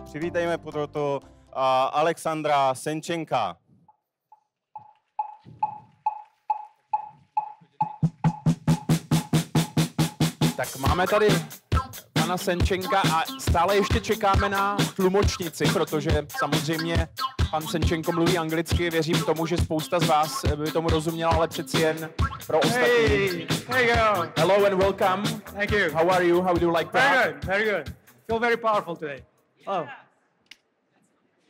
Přivítejme proto Alexandra Senchenka. Tak máme tady pana Senchenka a stále ještě čekáme na tlumočnici, protože samozřejmě pan Senchenko mluví anglicky, věřím tomu, že spousta z vás by tomu rozuměla, ale přeci jen pro ostatní. Hey, there you go. Hello and welcome. Thank you. How are you? How do you like Prague? Very good, very good. Feel very powerful today. Oh.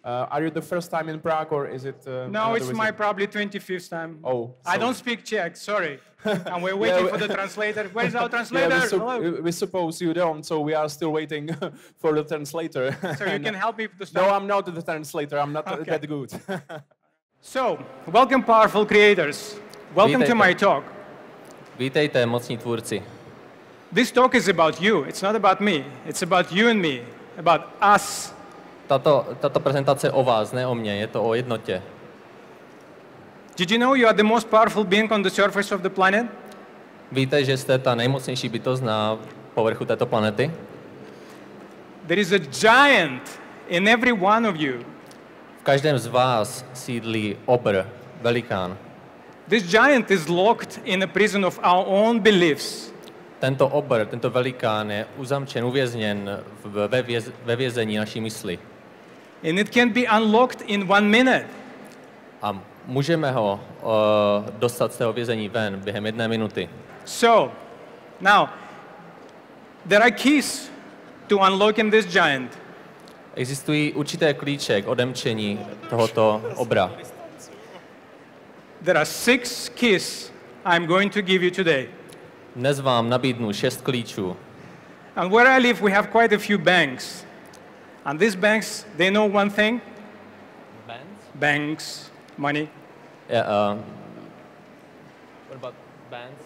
Are you the first time in Prague or is it? No, it's my probably 25th time. Oh. I don't speak Czech, sorry. And we're waiting for the translator. Where's our translator? Yeah, we suppose you don't, so we are still waiting for the translator. So you can help me to start? No, I'm not the translator. I'm not that good. So, welcome powerful creators. Welcome to my talk. Vítejte, mocní tvůrci. This talk is about you. It's not about me. It's about you and me. About us. Tato prezentace je o vás, ne o mně, je to o jednotě. Did you know you are the most powerful being on the surface of the planet? Víte, že jste ta nejmocnější bytost na povrchu této planety? There is a giant in every one of you. V každém z vás sídlí obr, velikán. This giant is locked in a prison of our own beliefs. Tento obr, tento velikán je uzamčen, uvězněn ve vězení naší mysli. And it can be unlocked in 1 minute. A můžeme ho dostat z toho vězení ven během 1 minuty. So, now, there are keys to unlocking this giant. Existují určité klíče k odemčení tohoto obra. There are 6 keys I'm going to give you today. Dnes vám nabídnu 6 klíčů. And where I live, we have quite a few banks. And these banks, they know one thing. Banks, money. Yeah, what about banks?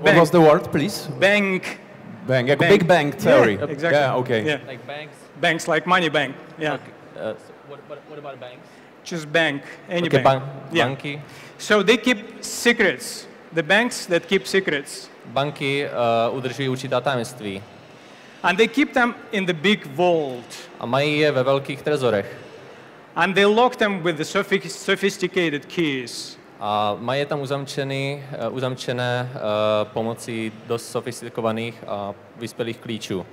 What was the word, please? Bank. Bang, like Big Bang Theory. Yeah, exactly. Yeah, okay. Yeah. Like banks? Banks like money bank. Yeah. Okay. What about banks? Just bank, any Okay, bank. Banky. So they keep secrets. The banks that keep secrets. Banky udržují určitá tajemství. And they keep them in the big vault. A mají je ve velkých trezorech. And they lock them with the sophisticated keys. A mají je tam uzamčené pomocí dost sofistikovaných a vyspělých klíčů.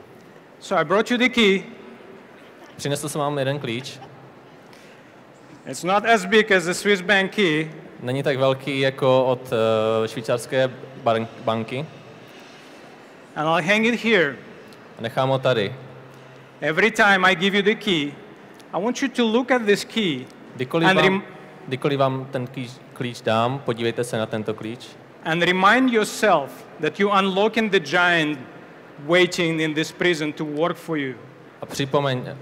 So I brought you the key. Přinesl jsem vám jeden klíč. It's not as big as the Swiss bank key. Není tak velký jako od švýcarské banky. And I'll hang it here. A nechám ho tady. Every time I give you the key, I want you to look at this key. Kdykoliv vám ten klíč dám, podívejte se na tento klíč. And remind yourself that you unlocking the giant waiting in this prison to work for you. A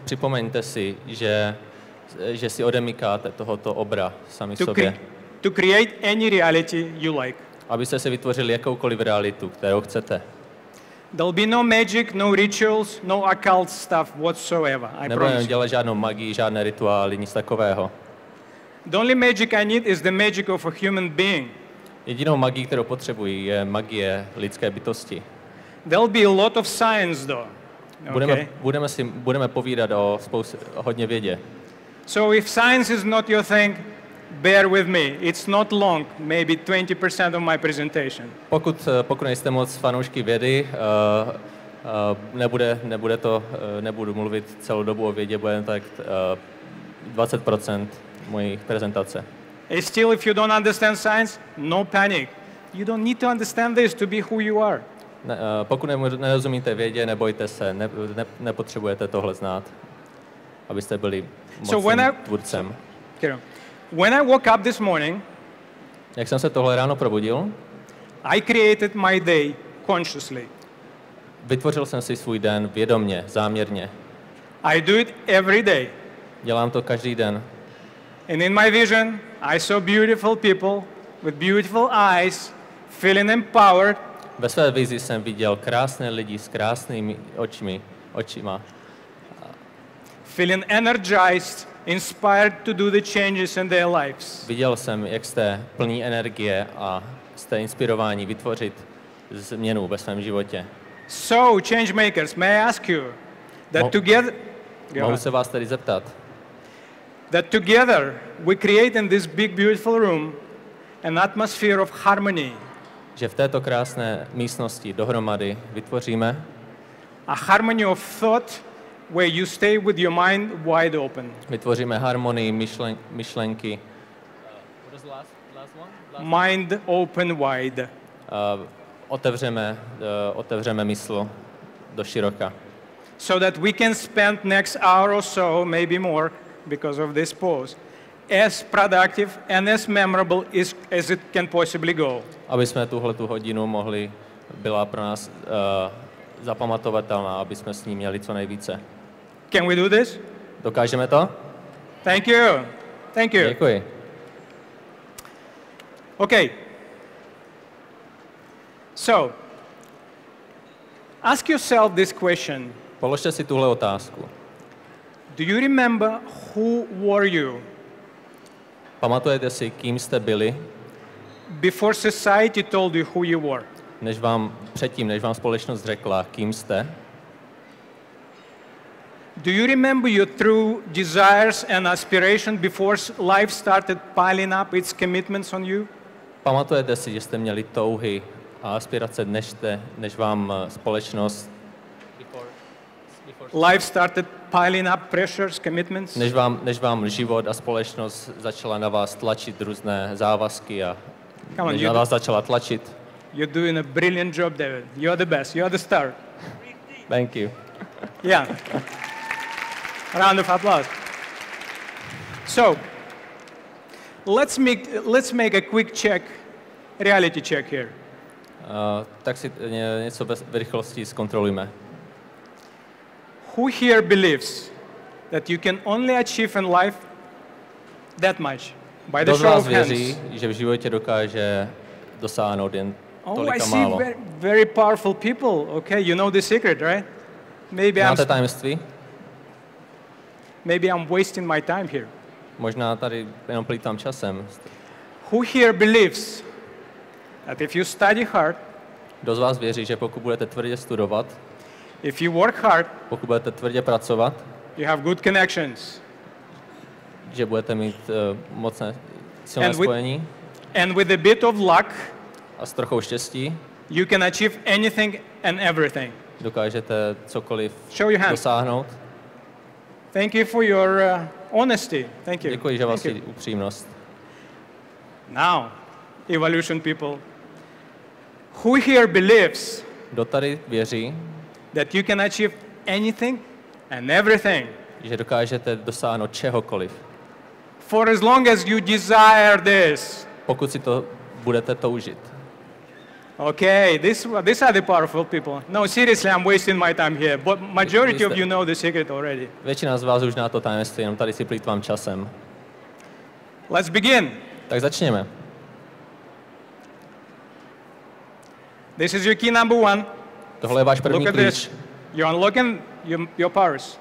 připomeňte si, že si odemykáte tohoto obra sami sobě. To create any reality you like. Abyste si vytvořili jakoukoliv realitu, kterou chcete. There'll be no magic, no rituals, no occult stuff whatsoever. I Nebudeme dělat žádnou magii, žádné rituály, nic takového. The only magic I need is the magic of a human being. Jedinou magii, kterou potřebuji, je magie lidské bytosti. There'll be a lot of science though. Budeme povídat o hodně vědě. So if science is not your thing, bear with me. It's not long, maybe 20% of my presentation. Pokud nejste moc fanoušky vědy, nebudu mluvit celou dobu o vědě, bude tak 20% mojí prezentace. Still, if you don't understand science, no panic. You don't need to understand this to be who you are. Pokud nerozumíte vědě, nebojte se, nepotřebujete tohle znát, abyste byli mocným tvůrcem. When I woke up this morning, jak jsem se tohle ráno probudil, I created my day consciously. Vytvořil jsem si svůj den vědomně, záměrně. I do it every day. Dělám to každý den. And in my vision, I saw beautiful people with beautiful eyes, feeling empowered. Ve své vizi jsem viděl krásné lidi s krásnými očima. Feeling energized. inspired to do the changes in their lives. Viděl jsem, jak jste plní energie a jste inspirováni vytvořit změnu ve svém životě. So, change makers, may I ask you that together... Mohu se vás tedy zeptat, that together we create in this big, beautiful room an atmosphere of harmony. že v této krásné místnosti dohromady vytvoříme a harmony of thought where you stay with your mind wide open. Vytvoříme harmonii myšlenky. Mind open wide. Otevřeme mysl do široka. So that we can spend next hour or so, maybe more, because of this pause, as productive and as memorable as it can possibly go. Aby jsme tuhletu hodinu byla pro nás zapamatovatelná, aby jsme s ní měli co nejvíce. Can we do this? Dokážeme to? Thank you. Thank you. Děkuji. Okay. So, ask yourself this question. Položte si tuhle otázku. Do you remember who were you? Pamatujete si, kým jste byli? Before society told you who you were. Než vám společnost řekla, kým jste? Do you remember your true desires and aspirations before life started piling up its commitments on you? Pamatujete si, že jste měli touhy a aspirace, než vám společnost life started piling up pressures, commitments? Než vám život a společnost začala na vás tlačit různé závazky a než na vás začala tlačit. You're doing a brilliant job, David. You're the best. You're the star. Thank you. Yeah. Round of applause. So, let's make a quick check, reality check here. Tak si něco v rychlosti zkontrolujme. Who here believes that you can only achieve in life that much? By the show of hands. Věří, že v životě dokáže dosáhnout jen tolika málo. I see very powerful people. Okay, you know the secret, right? Znáte tajemství? Maybe I'm wasting my time here. Možná tady jenom plýtvám časem. Who here believes that if you study hard, kdo z vás věří, že pokud budete tvrdě studovat, if you work hard, pokud budete tvrdě pracovat, you have good connections, že budete mít silné spojení, and with a bit of luck, a s trochou štěstí, you can achieve anything and everything. Dokážete cokoliv dosáhnout. Thank you for your honesty. Thank you. Děkuji za vaši upřímnost. Now, evolution people, who here believes kdo tady věří, that you can achieve anything and everything, že dokážete dosáhnout čehokoliv, for as long as you desire this, pokud si to budete toužit. Okay, these are the powerful people. No, seriously, I'm wasting my time here, but majority of you know the secret already. Většina z vás už zná to tajemství, jenom tady si plýtvám časem. Let's begin. Tak začněme. This is your key number one. Tohle je váš první klíč. You're unlocking your powers.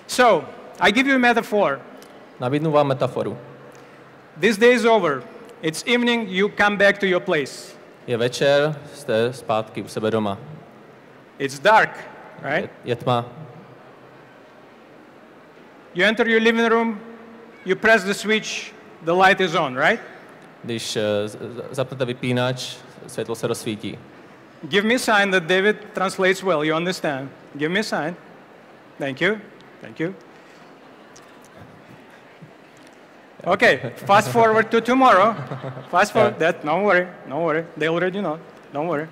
So, I give you a metaphor. Nabídnu vám metaforu. This day is over. It's evening, you come back to your place. Je večer, jste zpátky u sebe doma. It's dark, right? Je tma. You enter your living room, you press the switch, the light is on, right? Když zapnete vypínač, světlo se rozsvítí. Give me a sign that David translates well, you understand. Give me a sign. Thank you. Thank you. Okay, fast forward to tomorrow. Fast forward, don't worry. They already know, don't worry.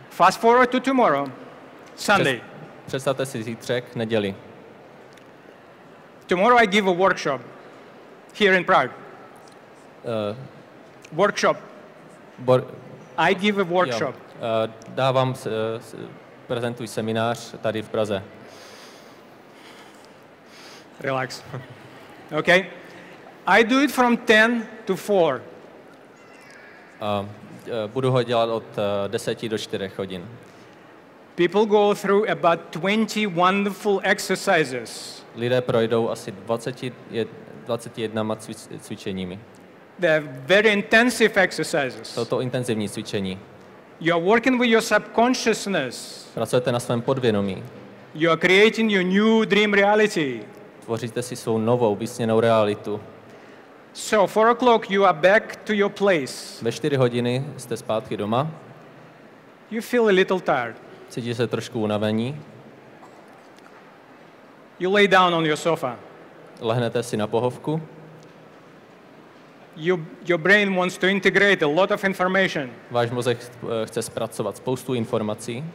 Fast forward to tomorrow, Sunday. Představte si zítřek, neděli. Tomorrow I give a workshop here in Prague. Workshop. I give a workshop. Prezentuji seminář tady v Praze. Relax. Okay. I do it from 10 to 4. Budu ho dělat od 10 do 4 hodin. People go through about 20 wonderful exercises. Lidé projdou asi 21 cvičeními. They're very intensive exercises. Jsou to intenzivní cvičení. You're working with your subconsciousness. Pracujete na svém podvědomí. You're creating your new dream reality. Tvoříte si svou novou, vysněnou realitu. So 4 o'clock you are back to your place. Ve 4 hodiny jste zpátky doma. You feel a little tired. Cítíte se trošku unavení. You lay down on your sofa. Lehnete si na pohovku. Your brain wants to integrate a lot of information. Váš mozek chce zpracovat spoustu informací.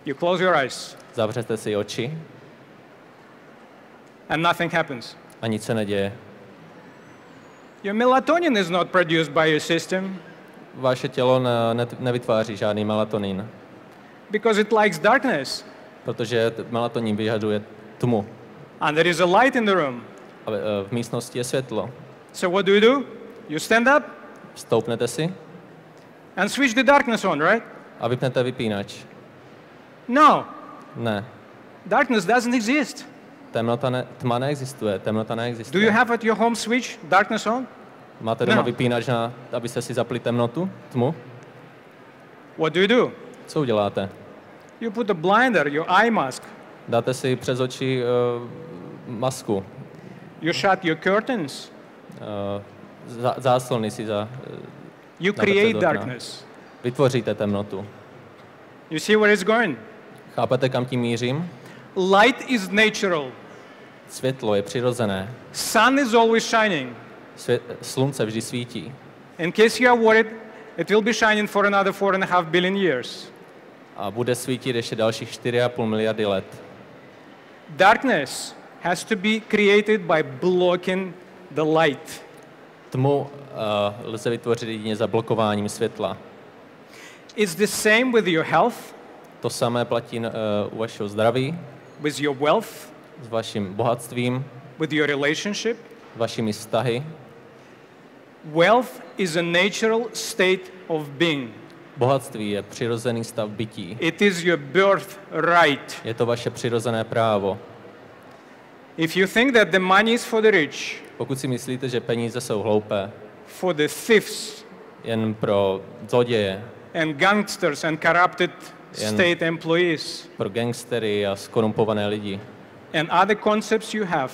You close your eyes. Zavřete si oči. And nothing happens. A nic se neděje. Your melatonin is not produced by your system. Vaše tělo nevytváří žádný melatonin. Because it likes darkness. Protože melatonin vyžaduje tmu. And there is a light in the room. A v místnosti je světlo. So what do? You stand up. Stoupnete si. And switch the darkness on, right? A vypnete vypínač. No. Ne. Darkness doesn't exist. Tma neexistuje, temnota neexistuje. Do you have at your home switch darkness on? Máte doma vypínač, abyste si zapli temnotu, tmu? What do? Co uděláte? You put a blinder, your eye mask. Dáte si přes oči masku. You shut your curtains. Záclony si You create darkness. Vytvoříte temnotu. You see where it's going? Chápete, kam tím mířím? Light is natural. Světlo je přirozené. Sun is always shining. Slunce vždy svítí. In case you are worried, it will be shining for another 4.5 billion years. A bude svítit ještě dalších 4,5 miliardy let. Darkness has to be created by blocking the light. Tmu lze vytvořit jedině zablokováním světla. It's the same with your health. To samé platí u vašeho zdraví. With your wealth. S vaším bohatstvím. With your relationship. S vašimi vztahy. Wealth is a natural state of being. Bohatství je přirozený stav bytí. It is your birthright. Je to vaše přirozené právo. If you think that the money is for the rich, pokud si myslíte, že peníze jsou hloupé, for the thieves, jen pro zloděje, and gangsters and corrupted state employees, pro gangstery a skorumpované lidi, and other concepts you have,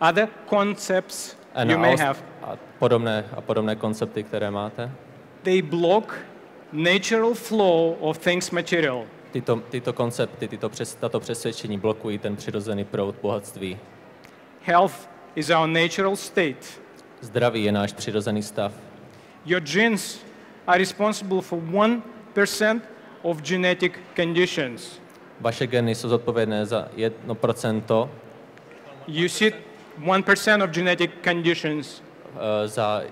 other concepts you may have, a podobné koncepty, které máte, they block natural flow of things material. Tyto koncepty, tato přesvědčení blokují ten přirozený proud bohatství. Health is our natural state. Zdraví je náš přirozený stav. Your genes are responsible for 1% of genetic conditions. Vaše geny jsou zodpovědné za 1%. You see 1% of genetic conditions. Za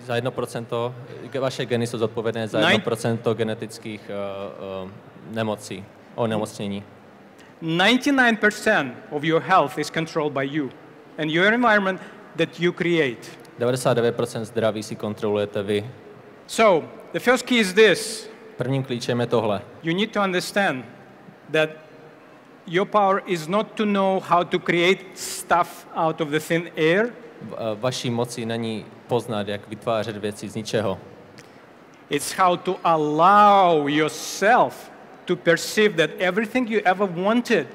1%, vaše geny jsou zodpovědné za 1% genetických nemocí, onemocnění. 99% of your health is controlled by you and your environment that you create. 99% zdraví si kontrolujete vy. So, the first key is this. Prvním klíčem je tohle. You need to understand that your power is not to know how to create stuff out of the thin air. Vaší moci není poznat, jak vytvářet věci z ničeho. It's how to allow yourself to perceive that everything you ever wanted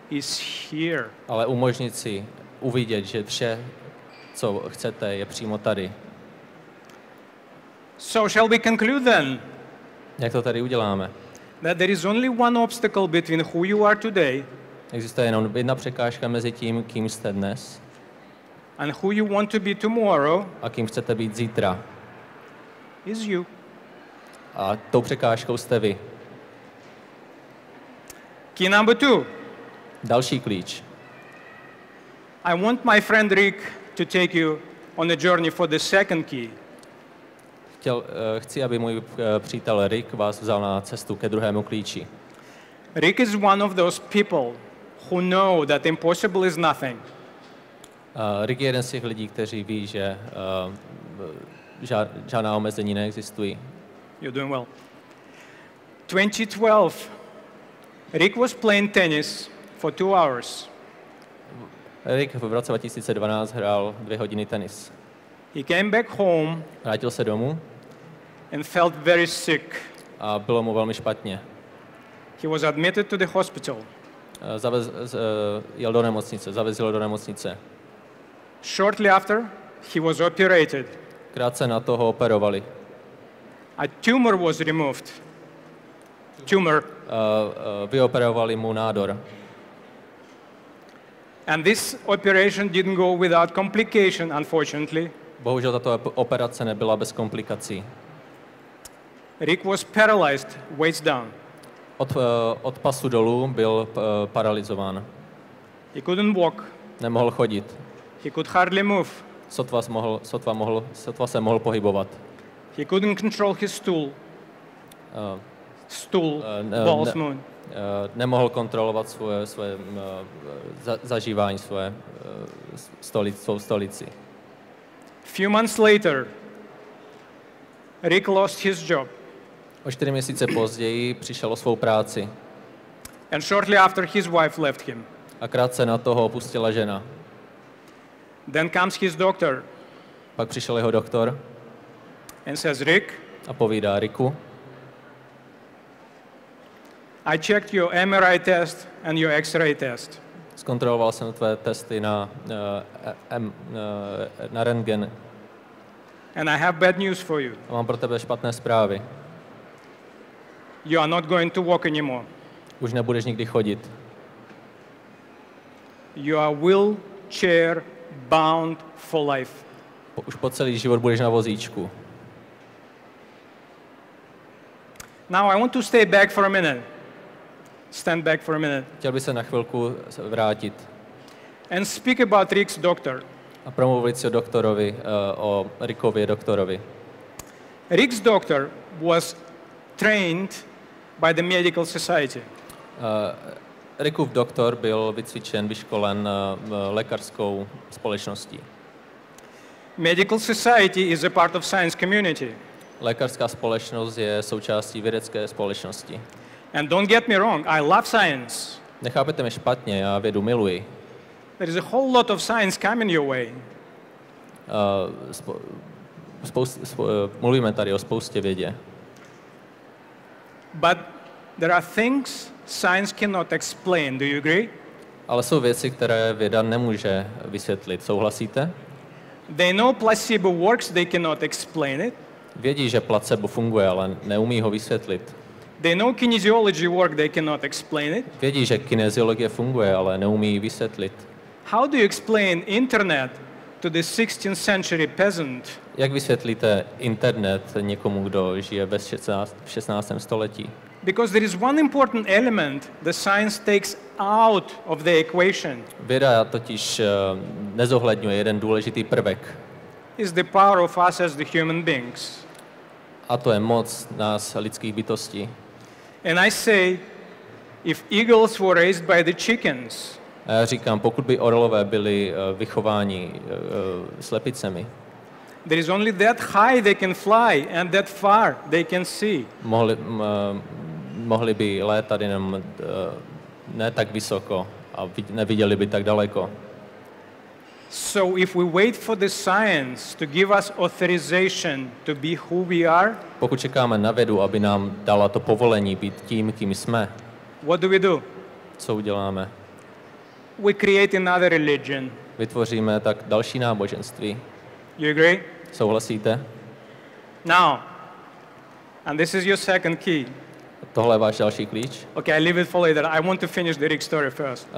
is here. Ale umožnit si uvidět, že vše, co chcete, je přímo tady. So shall we conclude then? Jak to tady uděláme? That there is only one obstacle between who you are today. Existuje jenom jedna překážka mezi tím, kým jste dnes, and who you want to be tomorrow. A kým chcete být zítra. Is you. A tou překážkou jste vy. Key number 2. Další klíč. I want my friend Rick to take you on a journey for the second key. Chci, aby můj přítel Rick vás vzal na cestu ke druhému klíči. Rick is one of those people who know that impossible is nothing. Rick je jeden z těch lidí, kteří ví, že žádná omezení neexistují. You're doing well. 2012, Rick was playing tennis for 2 hours. Rick v roce 2012 hrál 2 hodiny tenis. He came back home Vrátil se domů and felt very sick. a bylo mu velmi špatně. He was admitted to the hospital. Jel do nemocnice, zavezl ho do nemocnice. Shortly after, he was operated. Krátce na to ho operovali. A tumor was removed. Tumor. Vyoperovali mu nádor. And this operation didn't go without complication, unfortunately. Bohužel tato operace nebyla bez komplikací. Rick was paralyzed, waist down. Od pasu dolů byl paralyzován. He couldn't walk. Nemohl chodit. He could hardly move. Sotva se mohl pohybovat. He couldn't control his stool. Bowel movement. Nemohl kontrolovat svoje zažívání, svou stolici. Few months later, Rick lost his job. O 4 měsíce později přišel o svou práci. And shortly after, his wife left him. A krátce na toho opustila žena. Then comes his doctor. Pak přišel jeho doktor and says, Rick, a povídá Ricku, I checked your MRI test and your X-ray test. Zkontroloval jsem tvé testy na rentgen. And I have bad news for you. A mám pro tebe špatné zprávy. You are not going to walk anymore. Už nebudeš nikdy chodit. You are wheelchair bound for life. Už po celý život budeš na vozíčku. Now I want to stay back for a minute. Stand back for a minute. Chtěl bych se na chvilku vrátit. And speak about Rick's doctor. A promluvit si o doktorovi, o Rickově doktorovi. Rick's doctor was trained by the Medical Society. Rickův doktor byl vycvičen, vyškolen lékařskou společností. Medical Society is a part of science community. Lékařská společnost je součástí vědecké společnosti. And don't get me wrong, I love science. Nechápete mě špatně, já vědu miluji. There is a whole lot of science coming your way. Mluvíme tady o spoustě vědě. But there are things science cannot explain. Do you agree? Ale jsou věci, které věda nemůže vysvětlit. Souhlasíte? They know placebo works, they cannot explain it. Vědí, že placebo funguje, ale neumí ho vysvětlit. They know kinesiology work, they cannot explain it. Vědí, že kineziologie funguje, ale neumí ji vysvětlit. How do you explain internet to the 16th century peasant? Jak vysvětlíte internet někomu, kdo žije v 16. století? Because there is one important element the science takes out of the equation. Věda totiž nezohledňuje jeden důležitý prvek. Is the power of us as the human beings. A to je moc nás, lidských bytostí. And I say, if eagles were raised by the chickens, a já říkám, pokud by orlové byli vychováni slepicemi, there is only that high they can fly and that far they can see. Mohli by létat jenom ne tak vysoko a neviděli by tak daleko. So if we wait for the science to give us authorization to be who we are, pokud čekáme na vědu, aby nám dala to povolení být tím, kým jsme, what do we do? Co uděláme? We create another religion. Vytvoříme tak další náboženství. You agree? Souhlasíte? Now, and this is your second key. Tohle je váš další klíč. Okay, I leave it for later. I want to finish the Rick story first.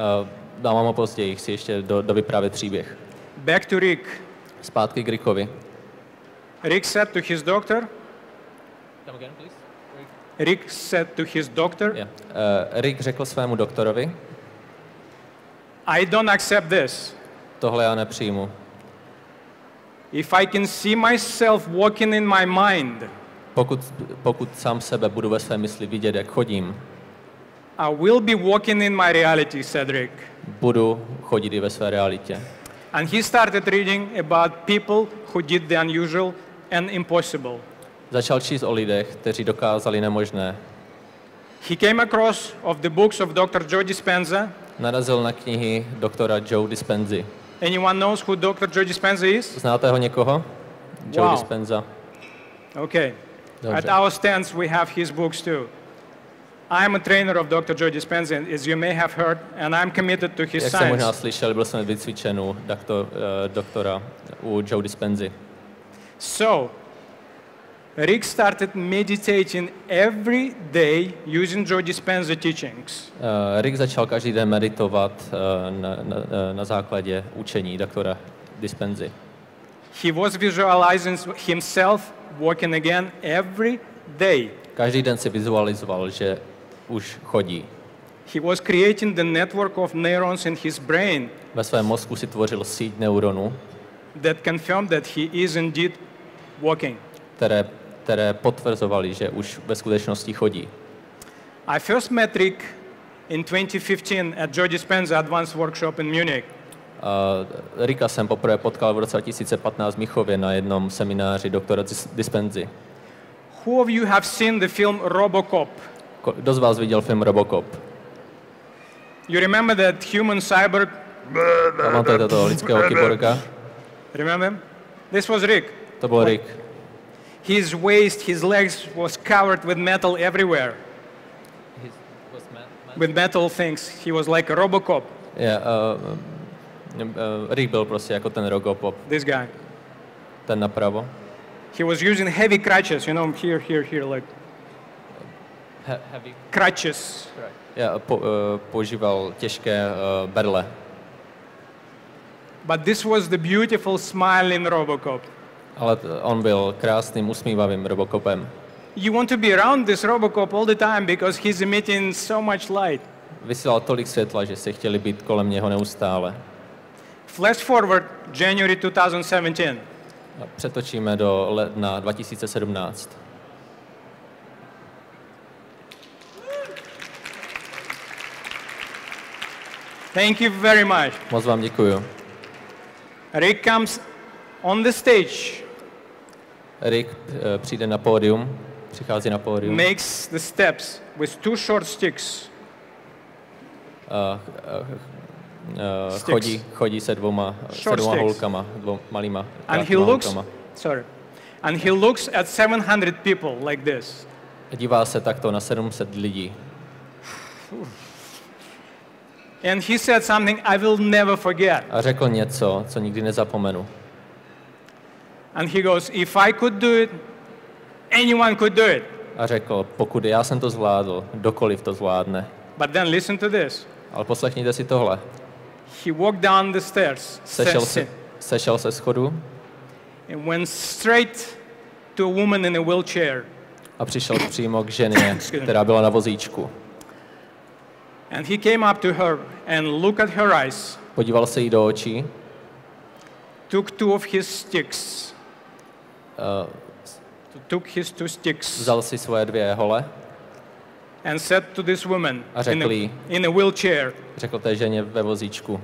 Dám ho později, chci ještě dovyprávět příběh. Back to Rick. Zpátky k Rickovi. Rick said to his doctor. Come again, please. Rick said to his doctor. Yeah. Rick řekl svému doktorovi. I don't accept this. Tohle já nepřijmu. If I can see myself walking in my mind, pokud sám sebe budu ve své mysli vidět, jak chodím, I will be walking in my reality, said Rick. Budu chodit i ve své realitě. And he started reading about people who did the unusual and impossible. Začal číst o lidech, kteří dokázali nemožné. He came across of the books of Dr. Joe Dispenza. Narazil na knihy doktora Joe Dispenzy. Anyone knows who Dr. Joe Dispenza is? Znáte ho někoho? Joe Wow. Dispenza. Okay. Dobře. At our stands we have his books too. I am a trainer of Dr. Joe Dispenza, as you may have heard, and I'm committed to his Jak jste science. možná slyšeli, byl jsem vycvičen u doktora u Joe Dispenzy. So, Rick started meditating every day using Joe Dispenza teachings. Rick začal každý den meditovat na základě učení doktora Dispenzy. He was visualizing himself walking again every day. Každý den si vizualizoval, že už chodí. He was creating the network of neurons in his brain Ve svém mozku si tvořil síť neuronů, that confirmed that he is indeed walking. které potvrzovali, že už ve skutečnosti chodí. I first met Rick in 2015 at Joe Dispenza Advanced Workshop in Munich. Ricka jsem poprvé potkal v roce 2015 v Mnichově na jednom semináři doktora Dispenzy. Who of you have seen the film Robocop? Kdo z vás viděl film Robocop? You remember that human cyborg? Pamatujete toho lidského kyborga? Remember? This was Rick. To byl Rick. His waist, his legs was covered with metal everywhere. With metal things. He was like a Robocop. Rick byl prostě jako ten Robocop. This guy. Ten napravo. He was using heavy crutches, you know, here, like Heavy. crutches. Používal těžké berle. But this was the beautiful smiling Robocop. Ale on byl krásným, usmívavým Robocopem. You want to be around this Robocop all the time because he's emitting so much light. Vysílal tolik světla, že se chtěli být kolem něho neustále. Flash forward January 2017. Přetočíme do ledna 2017. Thank you very much. Moc vám děkuju. Rick comes on the stage. Rick přijde na pódium, přichází na pódium. Makes the steps with two short sticks. Chodí se dvouma holkama, malýma holkama. And he looks at 700 people like this. Dívá se takto na 700 lidí. And he said something I will never forget. A řekl něco, co nikdy nezapomenu. And he goes, if I could do it, anyone could do it. A řekl, pokud já jsem to zvládl, kdokoliv to zvládne. But then listen to this. Ale poslechněte si tohle. He walked down the stairs. Sešel se schodu. And went straight to a woman in a wheelchair. A přišel přímo k ženě, která byla na vozíčku. And he came up to her and looked at her eyes. Podíval se jí do očí. Took two of his sticks. Took his two sticks. Vzal si svoje dvě hole. And said to this woman in a wheelchair. Řekl té ženě ve vozíčku.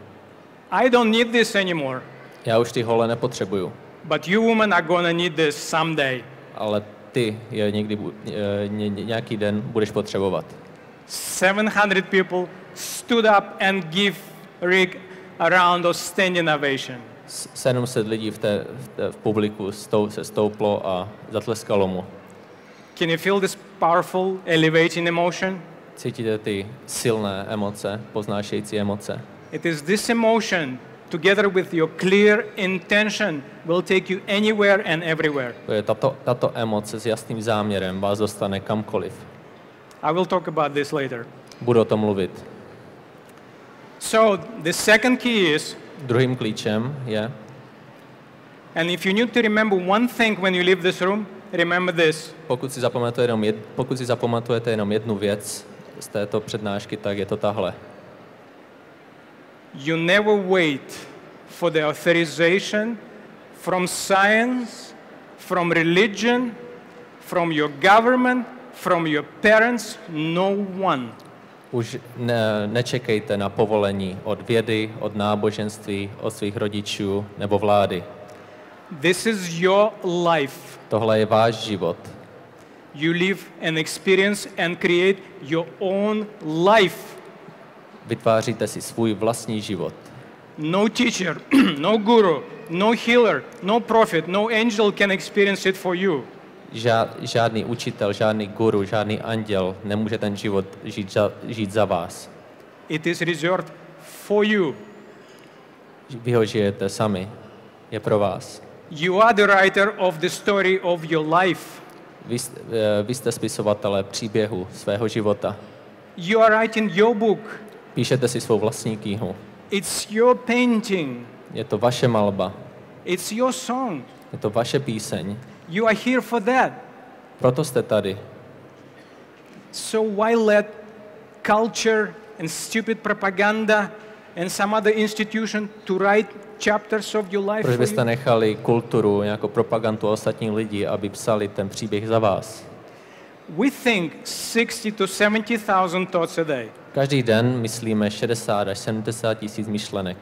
I don't need this anymore. Já už ty hole nepotřebuju. But you woman are gonna need this someday. Ale ty je někdy nějaký den budeš potřebovat. 700 people stood up and give Rick a round of standing ovation. 700 lidí v publiku se stouplo a zatleskalo mu. Can you feel this powerful, elevating emotion? Cítíte ty silné emoce, poznášející emoce? It is this emotion, together with your clear intention, will take you anywhere and everywhere. Tato emoce s jasným záměrem vás dostane kamkoliv. I will talk about this later. Budu o tom mluvit. So, the second key is, druhým klíčem je, and if you need to remember one thing when you leave this room, remember this. Pokud si zapamatujete jenom jednu věc z této přednášky, tak je to tahle. You never wait for the authorization from science, from religion, from your government, from your parents, no one. Už nečekejte na povolení od vědy, od náboženství, od svých rodičů nebo vlády. This is your life. Tohle je váš život. You live an experience and create your own life. Vytváříte si svůj vlastní život. No teacher, no guru, no healer, no prophet, no angel can experience it for you. Žádný učitel, žádný guru, žádný anděl nemůže ten život žít za vás. It is reserved for you. Vy ho žijete sami. Je pro vás. You are the writer of the story of your life. Vy jste spisovatelé příběhu svého života. You are writing your book. Píšete si svou vlastní knihu. It's your painting. Je to vaše malba. It's your song. Je to vaše píseň. You are here for that. Proto jste tady. So why let culture and stupid propaganda and some other institution to write chapters of your life Proč for byste you? nechali kulturu, jako propagandu ostatních lidí, aby psali ten příběh za vás? We think 60 to 70,000 thoughts a day. Každý den myslíme 60 až 70 tisíc myšlenek.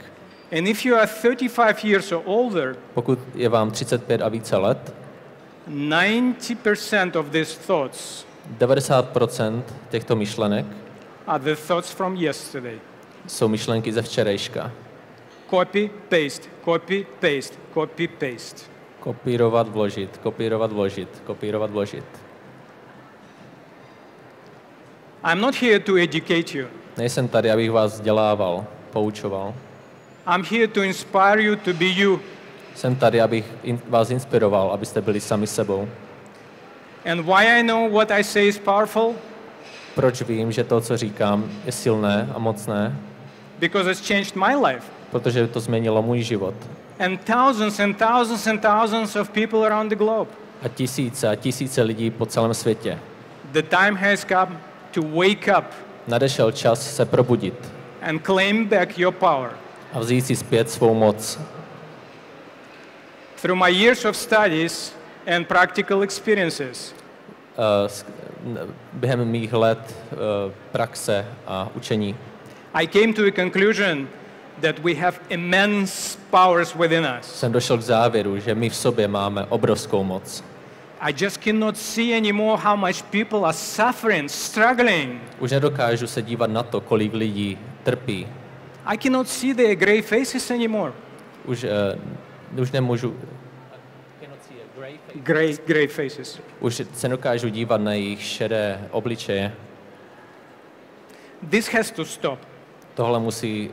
And if you are 35 years or older, Pokud je vám 35 a více let, 90% of these thoughts 90% těchto myšlenek are the thoughts from yesterday. jsou myšlenky ze včerejška. Copy, paste, copy, paste, copy, paste. Kopírovat, vložit, kopírovat, vložit, kopírovat, vložit. I'm not here to educate you. Nejsem tady, abych vás vzdělával, poučoval. I'm here to inspire you to be you. Jsem tady, abych vás inspiroval, abyste byli sami sebou. And why I know what I say is powerful? Proč vím, že to, co říkám, je silné a mocné? Because it's changed my life. Protože to změnilo můj život. And thousands and thousands and thousands of people around the globe. A tisíce lidí po celém světě. The time has come to wake up Nadešel čas se probudit and claim back your power. a vzít si zpět svou moc. Through my years of studies and practical experiences, Během mých let praxe a učení I came to a conclusion that we have immense powers within us. jsem došel k závěru, že my v sobě máme obrovskou moc. I just cannot see anymore how much people are suffering, struggling. Už nedokážu se dívat na to, kolik lidí trpí. I cannot see their gray faces anymore. Už nemůžu. Gray faces. Už se dokážu dívat na jejich šedé obličeje. This has to stop. Tohle musí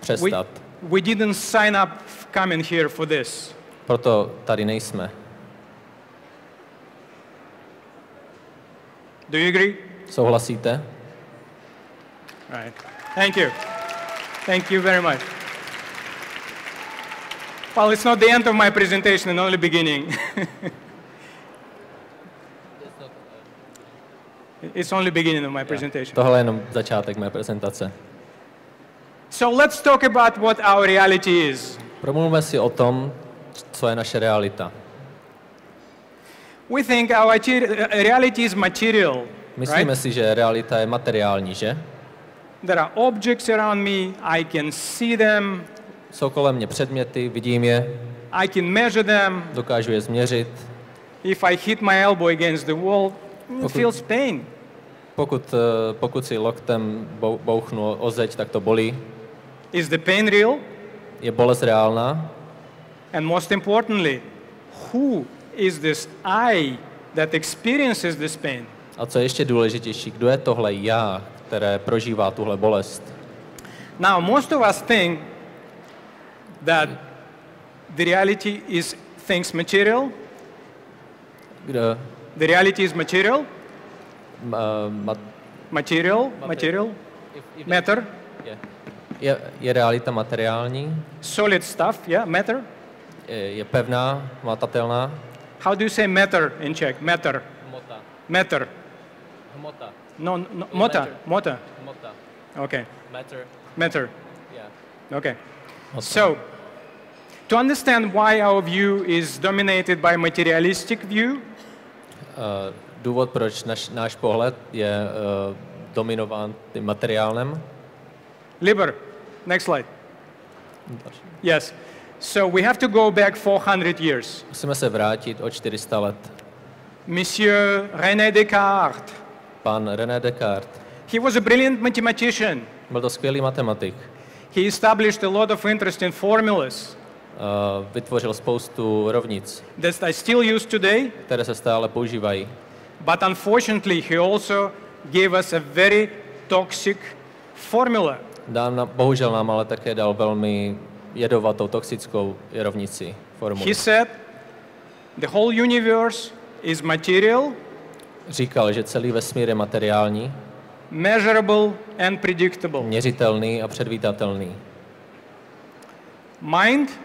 přestat. We didn't sign up coming here for this. Proto tady nejsme. Do you agree? Souhlasíte? Right. Thank you. Thank you very much. Well, it's not the end of my presentation, and only beginning. It's only beginning of my presentation. Tohle je jenom začátek mé prezentace. So let's talk about what our reality is. Promluvme si o tom, co je naše realita. We think our reality is material. Myslíme Right? si, že realita je materiální, že? There are objects around me, I can see them, Jsou kolem mě předměty, vidím je, I can measure them. dokážu je změřit. If I hit my elbow against the wall, it feels pain. Pokud si loktem bouchnu o zeď, tak to bolí. Is the pain real? Je bolest reálná? And most importantly, who is this I that experiences this pain? A co je ještě důležitější, kdo je tohle já, které prožívá tuhle bolest? Now, most of us think that the reality is things material. Kdo, The reality is material. Material. Matter. je realita materiální? Solid stuff, yeah, matter. Je pevná, hmatatelná? How do you say matter in Czech? Matter. Hmota. Matter. Hmota. No, mota. Matter. Mota. Hmota. Okay. Matter. Matter. Yeah. Okay. Hmota. So, to understand why our view is dominated by materialistic view, Důvod, proč náš pohled je dominován tím materiálem. Liber, next slide. Yes. So we have to go back 400 years. Musíme se vrátit o 400 let. Monsieur René Descartes. Pan René Descartes. He was a brilliant mathematician. Byl to skvělý matematik. He established a lot of interesting formulas. Vytvořil spoustu rovnic, that I still use today. které se stále používají. But unfortunately, he also gave us a very toxic formula. Bohužel nám ale také dal velmi jedovatou, toxickou rovnici formuli. He said, the whole universe is material. Říkal, že celý vesmír je materiální, measurable and predictable. Měřitelný a předvídatelný. Mind,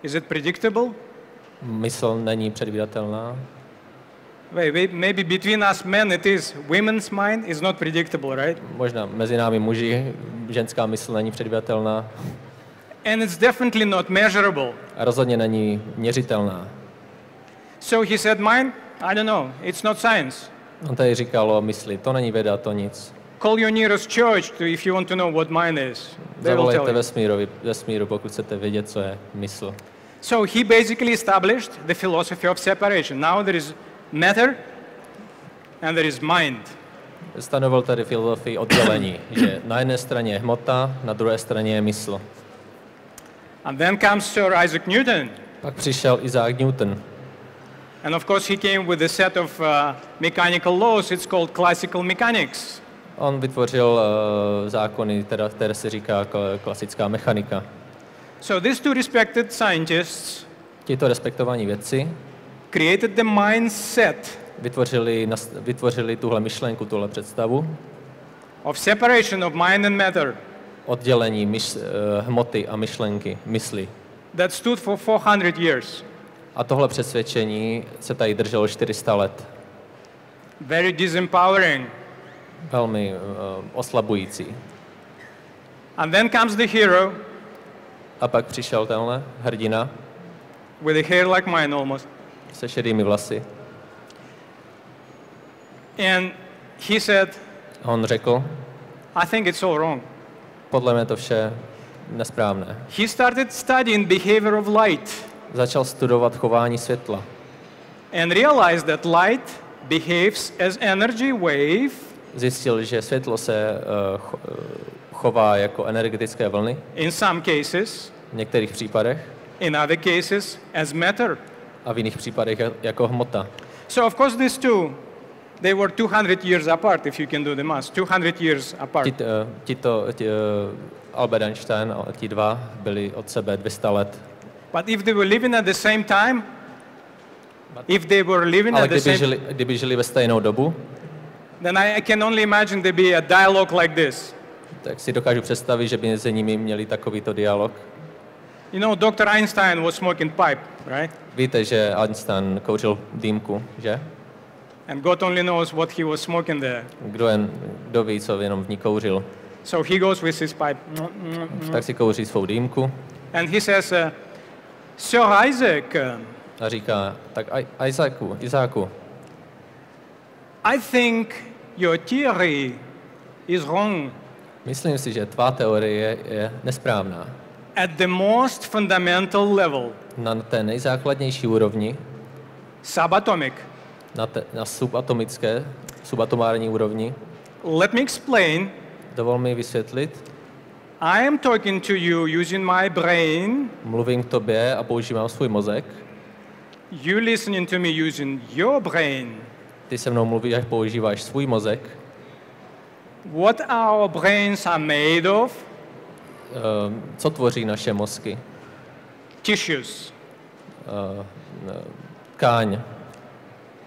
is it predictable? Mysl není předvídatelná. Wait, maybe between us men it is. Women's mind is not predictable, right? Možná mezi námi muži ženská mysl není předvídatelná. And it's definitely not measurable. A rozhodně není měřitelná. So he said, mind, I don't know, it's not science. On tady říkal o mysli, to není věda, to nic. Call your nearest church if you want to know what mind is. Zavolejte vesmíru, pokud chcete vědět, co je mysl. So he basically established the philosophy of separation. Now there is matter and there is mind. Stanovil tady filozofii oddělení, že na jedné straně je hmota, na druhé straně je mysl. And then comes Sir Isaac Newton. Pak přišel Isaac Newton. And of course he came with a set of mechanical laws. It's called classical mechanics. On vytvořil zákony, které se říká klasická mechanika. So these two respected scientists Tito respektovaní vědci created the mindset vytvořili tuhle myšlenku, tuhle představu of separation of mind and matter. Oddělení hmoty a myšlenky, mysli. That stood for 400 years. A tohle přesvědčení se tady drželo 400 let. Very disempowering. Velmi oslabující. And then comes the hero. A pak přišel tenhle hrdina. With a hair like mine almost. Se šedými vlasy. And he said, on řekl, I think it's all wrong. Podle mě to vše nesprávné. He started studying behavior of light. Začal studovat chování světla. And realized that light behaves as energy wave. Zjistil, že světlo se chová jako energetické vlny. In some cases. V některých případech. In other cases as matter. A v jiných případech jako hmota. So of course these two, they were 200 years apart, if you can do the math. 200 years apart. Albert Einstein a ti dva byli od sebe 200 let. But if they were living at the same time, kdyby žili ve stejnou dobu, then I can only imagine there be a dialogue like this. Tak si dokážu představit, že by mezi nimi měli takovýto dialog. You know, Dr. Einstein was smoking pipe, right? Víte, že Einstein kouřil dýmku, že? And God only knows what he was smoking there. Kdo ví, co jenom v ní kouřil. So he goes with his pipe. Tak si kouří svou dýmku. And he says, Sir Isaac. A říká, tak Izáku. I think your theory is wrong. Myslím si, že tvá teorie je nesprávná. At the most fundamental level. Na té nejzákladnější úrovni. Subatomic. Na subatomární úrovni. Let me explain. Dovol mi vysvětlit. I am talking to you using my brain. Mluvím k tobě a používám svůj mozek. You listening to me using your brain. Ty se mnou mluvíš a používáš svůj mozek. What our brains are made of? Co tvoří naše mozky? Tissues. Tkáň.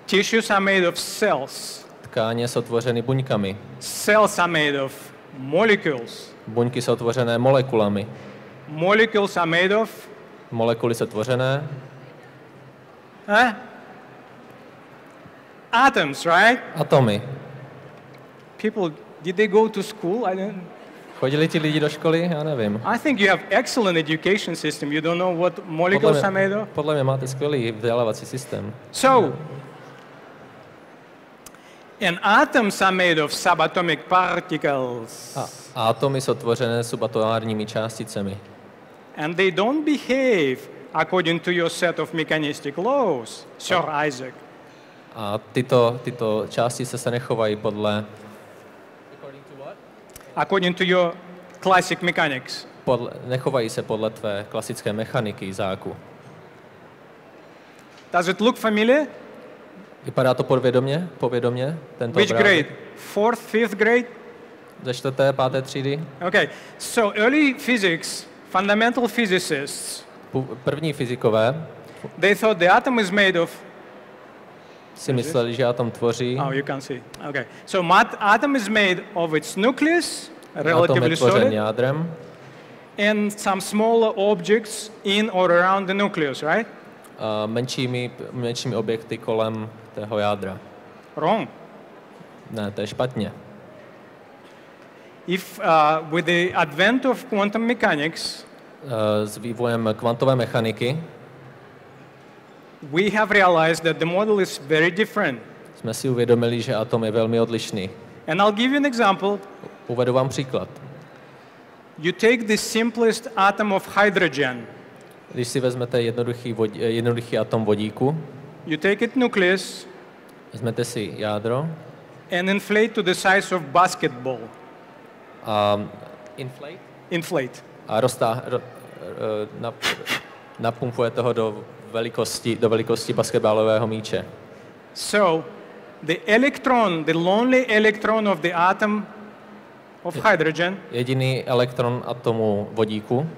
Tissues are made of cells. Tkáně jsou tvořeny buňkami. Cells are made of molecules. Buňky jsou tvořené molekulami. Molecules are made of? Molekuly jsou tvořené? Atoms, right? Atomy. People, did they go to school? I don't. Chodili ti lidi do školy? Já nevím. I think you have excellent education system. You don't know what molecules are made of? Podle mě máte skvělý vzdělávací systém. So, and atoms are made of subatomic particles. A atomy jsou tvořené subatomárními částicemi. And they don't behave according to your set of mechanistic laws, Sir Isaac. A tyto částice se nechovají podle... According to your classic mechanics. Nechovají se podle tvé klasické mechaniky, Izáku. Does it look familiar? Vypadá to povědomě, tento Which obrázek? grade? 4th, 5th grade? Ze 4., 5. třídy? Okay, so early physics, fundamental physicists, První fyzikové they thought the atom is made of... si mysleli, že atom tvoří. Oh, you can see. Okay, so atom is made of its nucleus, Atom relatively je tvořen solid, jádrem and some smaller objects in or around the nucleus, right? a menšími objekty kolem tého jádra. Wrong. Ne, to je špatně. If with the advent of quantum mechanics, S vývojem kvantové mechaniky we have realized that the model is very different. jsme si uvědomili, že atom je velmi odlišný. And I'll give you an example. Uvedu vám příklad. You take the simplest atom of hydrogen. Když si vezmete jednoduchý atom vodíku, You take it nucleus vezmete si jádro and inflate to the size of basketball. a Inflate. a napumpujete ho do velikosti basketbalového míče. So the electron, the lonely electron of the atom of hydrogen Jediný elektron atomu vodíku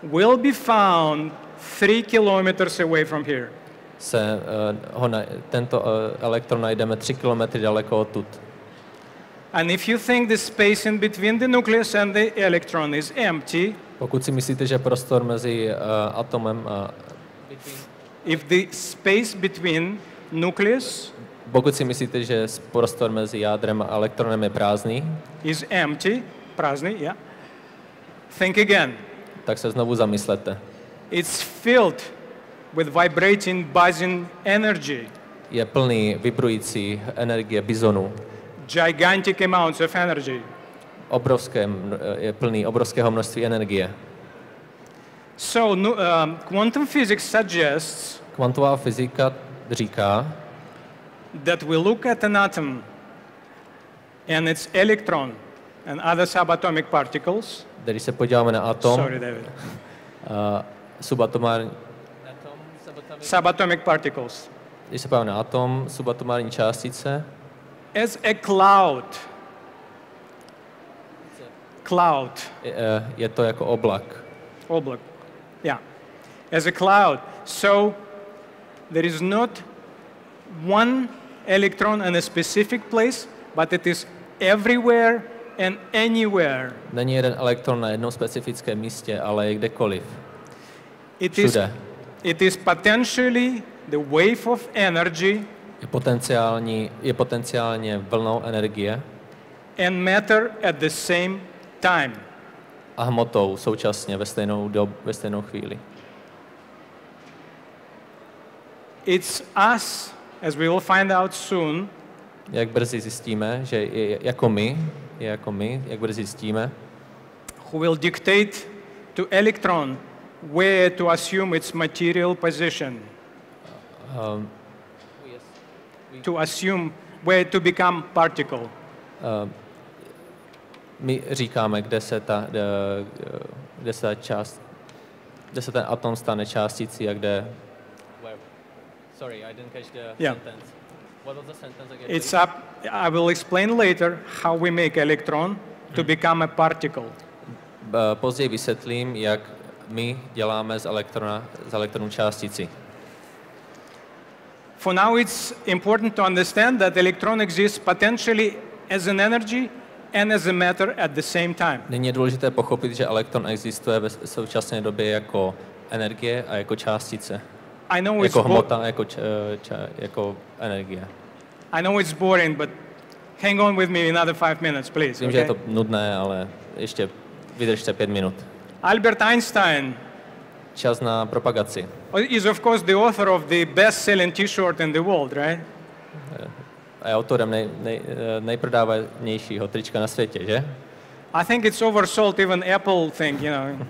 will be found 3 kilometers away from here. tento elektron najdeme 3 kilometry daleko odtud. And if you think the space in between the nucleus and the electron is empty, Pokud si myslíte, že prostor mezi atomem a if the space between nucleus pokud si myslíte, že prostor mezi jádrem a elektronem je prázdný, is empty, prázdný, yeah, think again. tak se znovu zamyslete. It's filled with vibrating, buzzing energy, Je plný vibrující energie bizonu. gigantic amounts of energy. Je plný obrovského množství energie. So quantum physics suggests Kvantová fyzika říká, that we look at an atom and its electron and other subatomic particles. když se podíváme na atom, Sorry, David. Subatomic particles. Když se podíváme na atom, subatomární částice, As a cloud. Cloud. je to jako oblak. Oblak. Yeah. As a cloud. So there is not one electron in a specific place, but it is everywhere and anywhere. Není jeden elektron na jednom specifickém místě, ale je kdekoliv. Všude. It is potentially the wave of energy je potenciálně vlnou energie and matter at the same time. a hmotou současně ve stejnou chvíli. It's us, as we will find out soon, Jak brzy zjistíme, že je jako my, jak brzy zjistíme, who will dictate to electron where to assume its material position. To assume where to become particle. My říkáme, kde se ten atom stane částicí a kde... Sorry, I didn't catch the sentence. What was the sentence again? It's up. I will explain later how we make electron to become a particle. Později vysvětlím, jak my děláme z elektronu částici. For now, it's important to understand that electron exists potentially as an energy and as a matter at the same time. Nyní je důležité pochopit, že elektron existuje v současné době jako energie a jako částice. I know jako hmota, jako energie. I know it's boring, but hang on with me another 5 minutes, please. Vím, že je to nudné, ale ještě vydržte 5 minut. Albert Einstein Čas na propagaci. is of course the author of the best-selling T-shirt in the world, right? A je autorem nejprodávanějšího trička na světě, že? I think it's oversold even Apple thing, you know.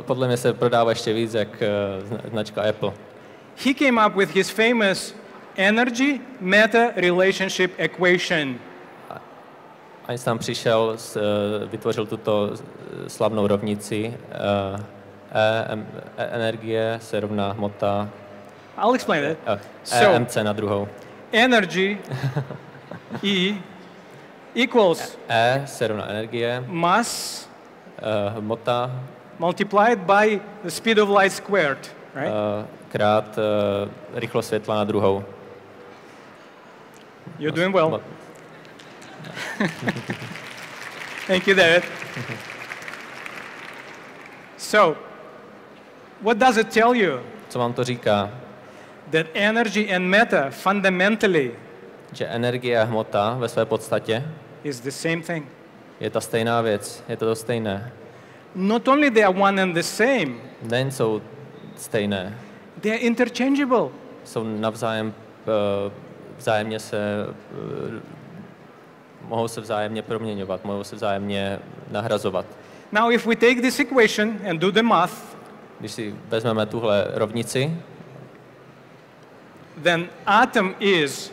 Podle mě se prodává ještě víc jak značka Apple. He came up with his famous energy-matter relationship equation. Einstein přišel, vytvořil tuto slavnou rovnici. Energie se rovná hmota. I'll explain it. EMC na druhou. Energy E equals se rovná energie. Mass Hmota multiplied by the speed of light squared, right? Krát rychlost světla na druhou. You're doing well. Thank you, David. So, what does it tell you? Co vám to říká? That energy and matter fundamentally Že energie a hmota ve své podstatě is the same thing. je ta stejná věc, je to stejné. Not only they are one and the same, Nejen jsou stejné, they are interchangeable. jsou navzájem, vzájemně se, mohou se vzájemně proměňovat, mohou se vzájemně nahrazovat. Now, if we take this equation and do the math, Když si vezmeme tuhle rovnici, then atom is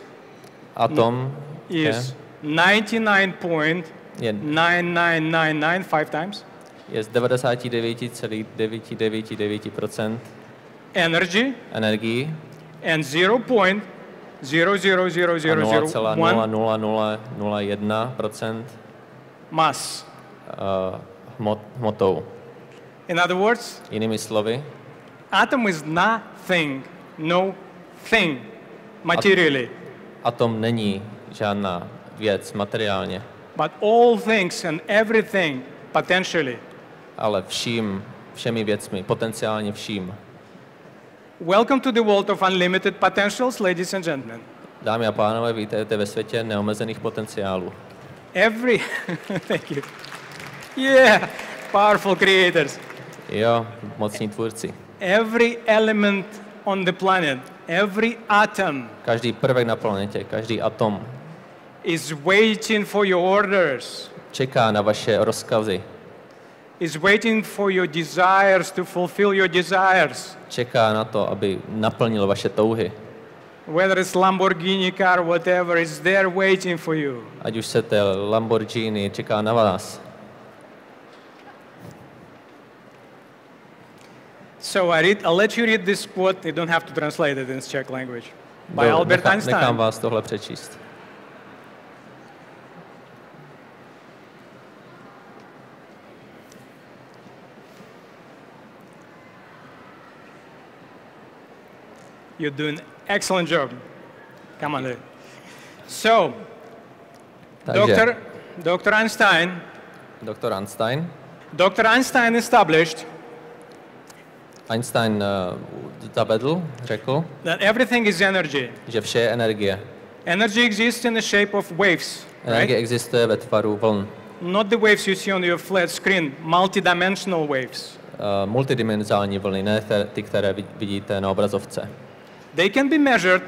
atom je 99.9999 5 times z 99,999% energy energií and 0.0000001 mass. Hmotou. In other words, Jinými slovy, atom is nothing, no thing, materially, atom není žádná věc materiálně, but all things and everything potentially. ale všemi věcmi, potenciálně vším. Welcome to the world of unlimited potentials, ladies and gentlemen. Dámy a pánové, vítejte ve světě neomezených potenciálů. Thank you. Yeah, powerful creators. Jo, mocní tvůrci. Every element on the planet, every atom Každý prvek na planetě, každý atom is waiting for your orders, čeká na vaše rozkazy, is waiting for your desires to fulfill your desires. čeká na to, aby naplnil vaše touhy. Whether it's Lamborghini car, whatever, it's there waiting for you. Ať už jste Lamborghini, čeká na vás. So I'll let you read this quote. You don't have to translate it in Czech language. By Albert Einstein. Nechám vás tohle přečíst. You're doing an excellent job. Come on, Dave. So, Dr. Einstein. Dr. Einstein established. Einstein zavedl, řekl, that everything is energy. Že vše je energie. Energy exists in the shape of waves. Energie existuje ve tvaru vln. Not the waves you see on your flat screen, multidimensional waves. Multidimenzální vlny, ne ty, které vidíte na obrazovce. They can be measured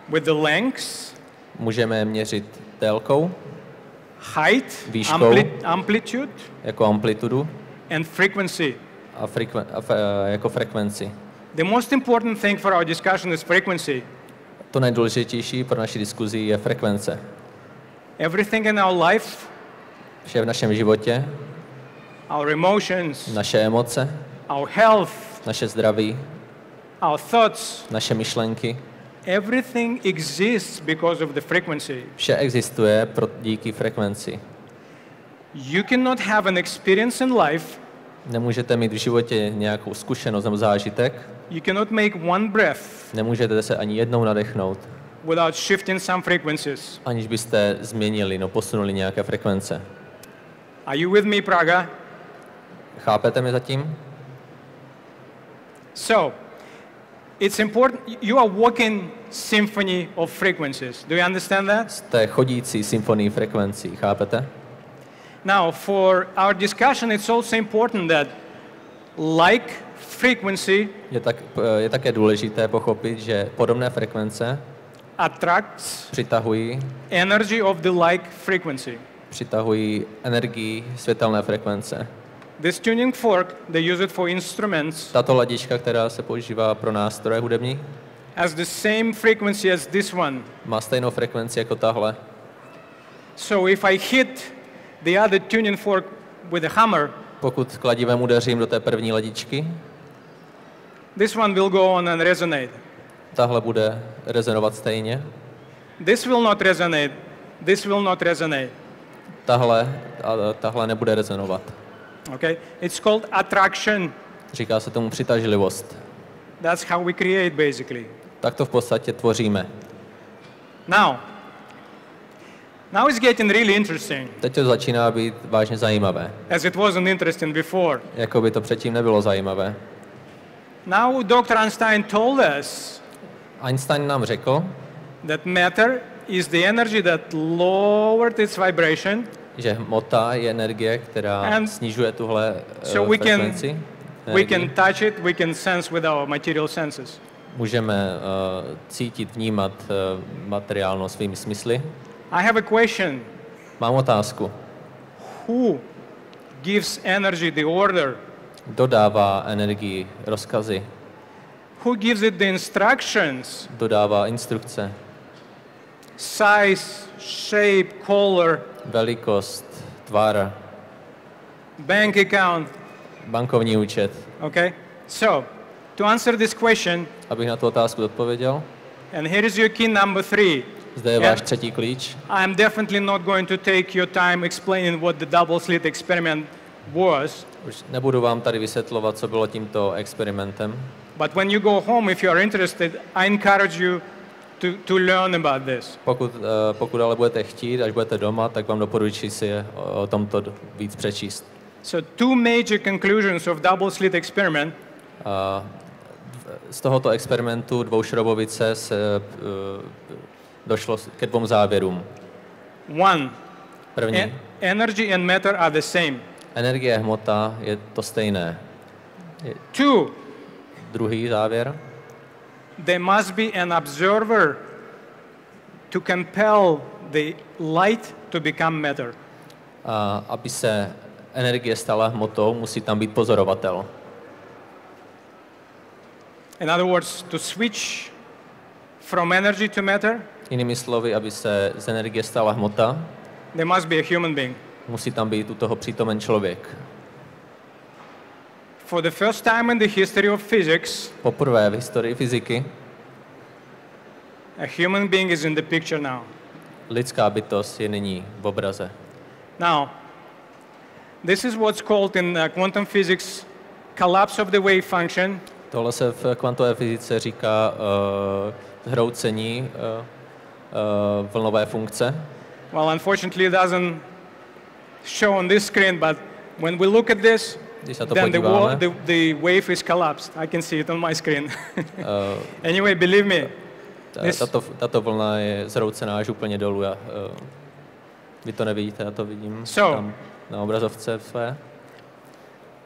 with the lengths. Můžeme měřit délkou, height, výškou, amplitude, jako amplitudu, and frequency. Jako frekvenci. The most important thing for our discussion is frequency. To nejdůležitější pro naši diskuzi je frekvence. Everything in our life, vše v našem životě, our emotions, naše emoce, our health, naše zdraví, our thoughts, naše myšlenky, everything exists because of the frequency. Vše existuje díky frekvenci. You cannot have an experience in life. Nemůžete mít v životě nějakou zkušenost nebo zážitek. You cannot make one breath. Nemůžete se ani jednou nadechnout. Without shifting some frequencies. Aniž byste změnili, posunuli nějaké frekvence. Are you with me, Praga? Chápete mě zatím? So, it's important. You are walking symphony of frequencies. Do you understand that? Jste chodící symfonii frekvencí, chápete? Now, for our discussion, it's also important that like frequency je také důležité pochopit, že podobné frekvence přitahují energy of the like frequency. Přitahují energii světelné frekvence. This tuning fork, they use it for instruments. Tato ladička, která se používá pro nástroje hudební, has the same frequency as this one. Má stejnou frekvenci jako tahle. So if I hit the other tuning fork with a hammer, Pokud kladivem udeřím do té první ledičky, this one will go on and resonate. tahle bude rezonovat stejně. This will not resonate. This will not resonate. Tahle nebude rezonovat. Okay? It's called attraction. Říká se tomu přitažlivost. That's how we create, basically. Tak to v podstatě tvoříme. Now it's getting really interesting. Teď to začíná být vážně zajímavé. As it wasn't interesting before. Jako by to předtím nebylo zajímavé. Now Dr. Einstein told us Einstein nám řekl, that matter is the energy that lowered its vibration. Že hmota je energie, která snižuje tuhle frekvenci. We can touch it, we can sense with our material senses. Můžeme cítit, vnímat materiálno svými smysly. I have a question. Mám otázku. Who gives energy the order? Kdo dává energii, rozkazy? Who gives it the instructions? Kdo dává instrukce? Size, shape, color. Velikost, tvar. Bank account. Bankovní účet. Okay? So, to answer this question, abych na tu otázku odpověděl. And here is your key number 3. Zde je váš třetí klíč. I'm definitely not going to take your time explaining what the double slit experiment was. Už nebudu vám tady vysvětlovat, co bylo tímto experimentem. But when you go home, if you are interested, I encourage you to learn about this. Pokud ale budete chtít, až budete doma, tak vám doporučuji si o tomto víc přečíst. So two major conclusions of double slit experiment. Z tohoto experimentu dvoušrobovice se došlo ke dvou závěrům. One. První. Energy and matter are the same. Energie a hmota je to stejné. Two. Druhý závěr. There must be an observer to compel the light to become matter. Aby se energie stala hmotou, musí tam být pozorovatel. In other words, to switch from energy to matter, jinými slovy, aby se z energie stala hmota, there must be a human being. Musí tam být u toho přítomen člověk. For the first time in the history of physics, poprvé v historii fyziky, a human being is in the picture now. Lidská bytost je nyní v obraze. Now, this is what's called in quantum physics collapse of the wave function. Tohle se v kvantové fyzice říká zhroucení vlnové funkce. Well, unfortunately, it doesn't show on this screen, but when we look at this, then the wave is collapsed. I can see it on my screen. Anyway, believe me. Tato vlna je zhroucená až úplně dolů. Vy to nevidíte, já to vidím tam na obrazovce své.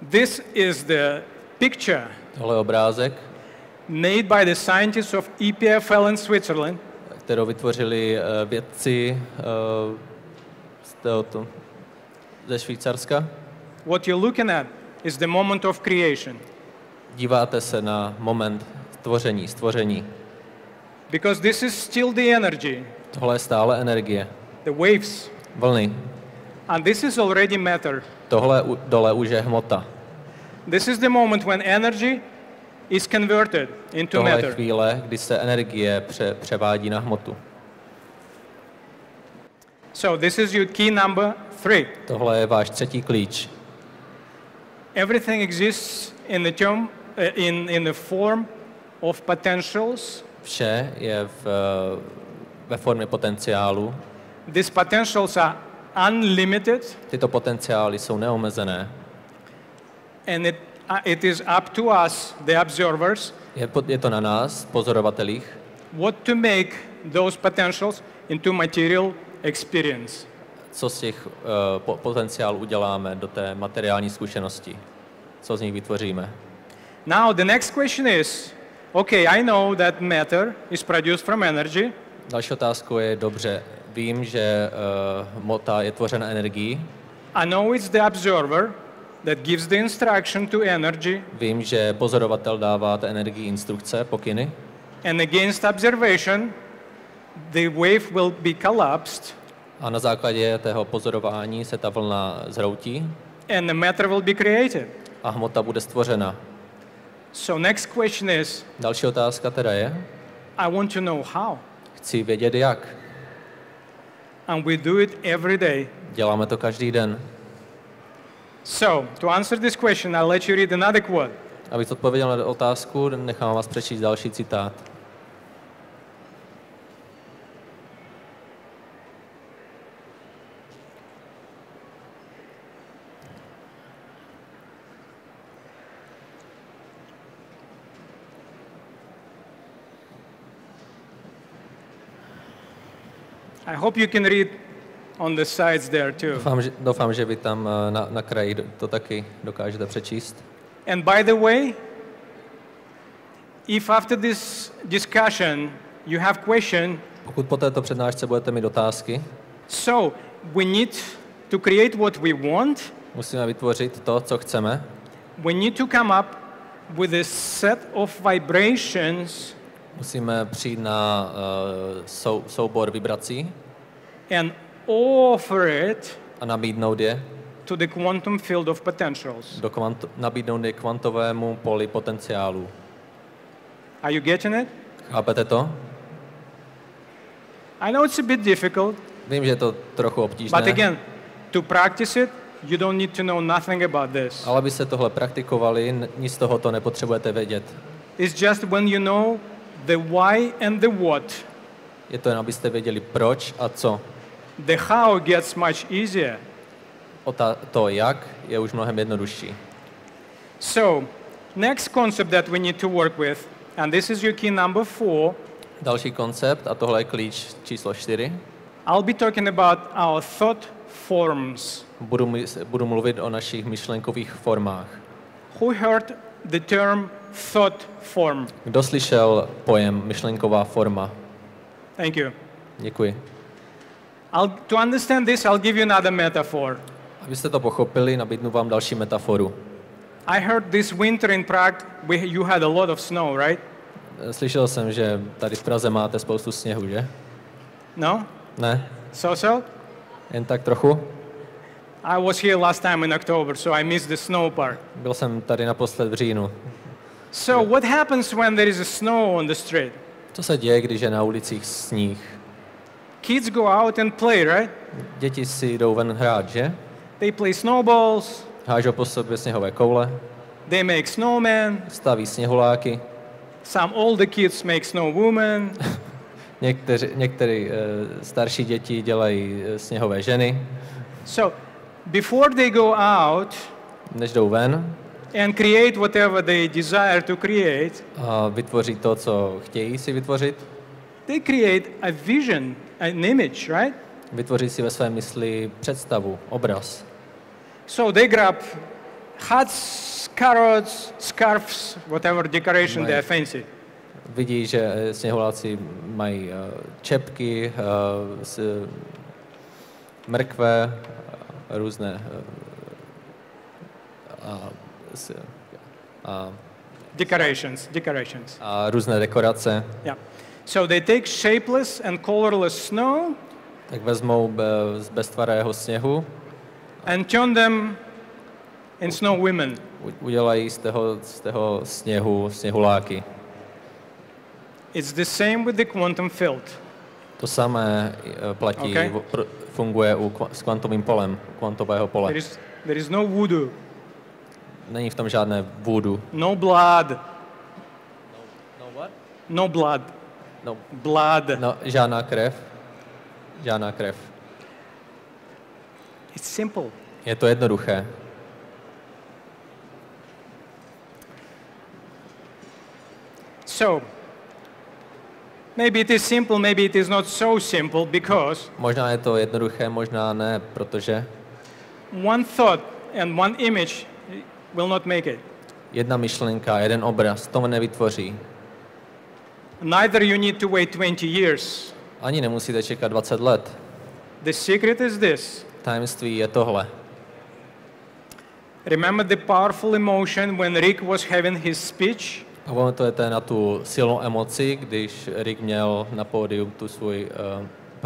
This is the picture. Tohle je obrázek, made by the scientists of EPFL in Switzerland, kterou vytvořili vědci ze Švýcarska. What you're looking at is the moment of creation. Díváte se na moment stvoření. Because this is still the energy. Tohle je stále energie. The waves. Vlny. And this is already matter. Tohle dole už je hmota. This is the moment when energy is converted into matter. Tohle je chvíle, kdy se energie převádí na hmotu. So this is your key number 3. Tohle je váš třetí klíč. Everything exists in the term in the form of potentials. Vše je ve formě potenciálu. These potentials are unlimited. Tyto potenciály jsou neomezené. And it is up to us, the observers, je to na nás, pozorovatelích, what to make those potentials into material experience. Co z těch potenciálů uděláme do té materiální zkušenosti? Co z nich vytvoříme? Now the next question is, okay, I know that matter is produced from energy. Další otázkou je, dobře, vím, že hmota je tvořena energií. I know it's the observer that gives the instruction to energy. Vím, že pozorovatel dává té energii instrukce, pokyny. And against observation, the wave will be collapsed. A na základě tého pozorování se ta vlna zhroutí. And the matter will be created. A hmota bude stvořena. So next question is, Další otázka teda je, I want to know how. chci vědět jak. And we do it every day. Děláme to každý den. So, to answer this question, I'll let you read another quote. Abych odpověděl na otázku, nechám vás přečíst další citát. I hope you can read on the sides there too. Doufám, že vy tam na kraji to taky dokážete přečíst. And by the way, if after this discussion you have question, Pokud po této přednášce budete mít otázky, so we need to create what we want. musíme vytvořit to, co chceme. We need to come up with a set of vibrations Musíme přijít na soubor vibrací and offer it a nabídnout je to the quantum field of potentials. nabídnout je kvantovému poli potenciálu. Are you getting it? Chápete to? I know it's a bit difficult, Vím, že je to trochu obtížné, but again, to practice it, you don't need to know nothing about this. ale aby se tohle praktikovali, nic z tohoto nepotřebujete vědět. It's just when you know the why and the what, Je to jen, abyste věděli proč a co. the how gets much easier. To jak je už mnohem jednodušší. So, next concept that we need to work with, and this is your key number 4, Další koncept, a tohle je klíč číslo 4. I'll be talking about our thought forms. Budu mluvit o našich myšlenkových formách. Who heard the term thought form? Kdo slyšel pojem myšlenková forma? Thank you. Děkuji. To understand this, I'll give you another metaphor. Abyste to pochopili, nabídnu vám další metaforu. I heard this winter in Prague, you had a lot of snow, right? Slyšel jsem, že tady v Praze máte spoustu sněhu, že? No? Ne? So? Jen tak trochu? I was here last time in October, so I missed the snow part. Byl jsem tady naposled v říjnu. So what happens when there is a snow on the street? Co se děje, když je na ulicích sníh? Kids go out and play, right? Děti si jdou ven hrát, že? They play snowballs. Hážou po sobě sněhové koule. They make snowmen. Staví sněhuláky. Some older kids make snowwomen. Některé starší děti dělají sněhové ženy. So, before they go out, než jdou ven and create whatever they desire to create, a vytvoří to, co chtějí si vytvořit, they create a vision, an image, right? Vytvoří si ve své mysli představu, obraz. So they grab hats, carrots, scarves, whatever decoration they are fancy. Vidí, že sněhuláci mají čepky, mrkve, různé decorations. A různé dekorace. Yeah. So they take shapeless and colorless snow. Tak vezmou z beztvarého sněhu. And turn them in snow women. Udělají z toho sněhu sněhuláky. It's the same with the quantum field. To samé platí, funguje s kvantovým polem, kvantového pole. There is no voodoo. Není v tom žádné voodoo. No blood. No what? No blood. No. Blood. No, žádná krev. Žádná krev. It's simple. Je to jednoduché. So, maybe it is simple, maybe it is not so simple, because možná je to jednoduché, možná ne, protože one thought and one image will not make it. Jedna myšlenka, jeden obraz, to nevytvoří. Neither you need to wait 20 years. Ani nemusíte čekat 20 let. The secret is this. Tajemství je tohle. Remember the powerful emotion when Rick was having his speech? Pamatujete na tu silnou emoci, když Rick měl na pódiu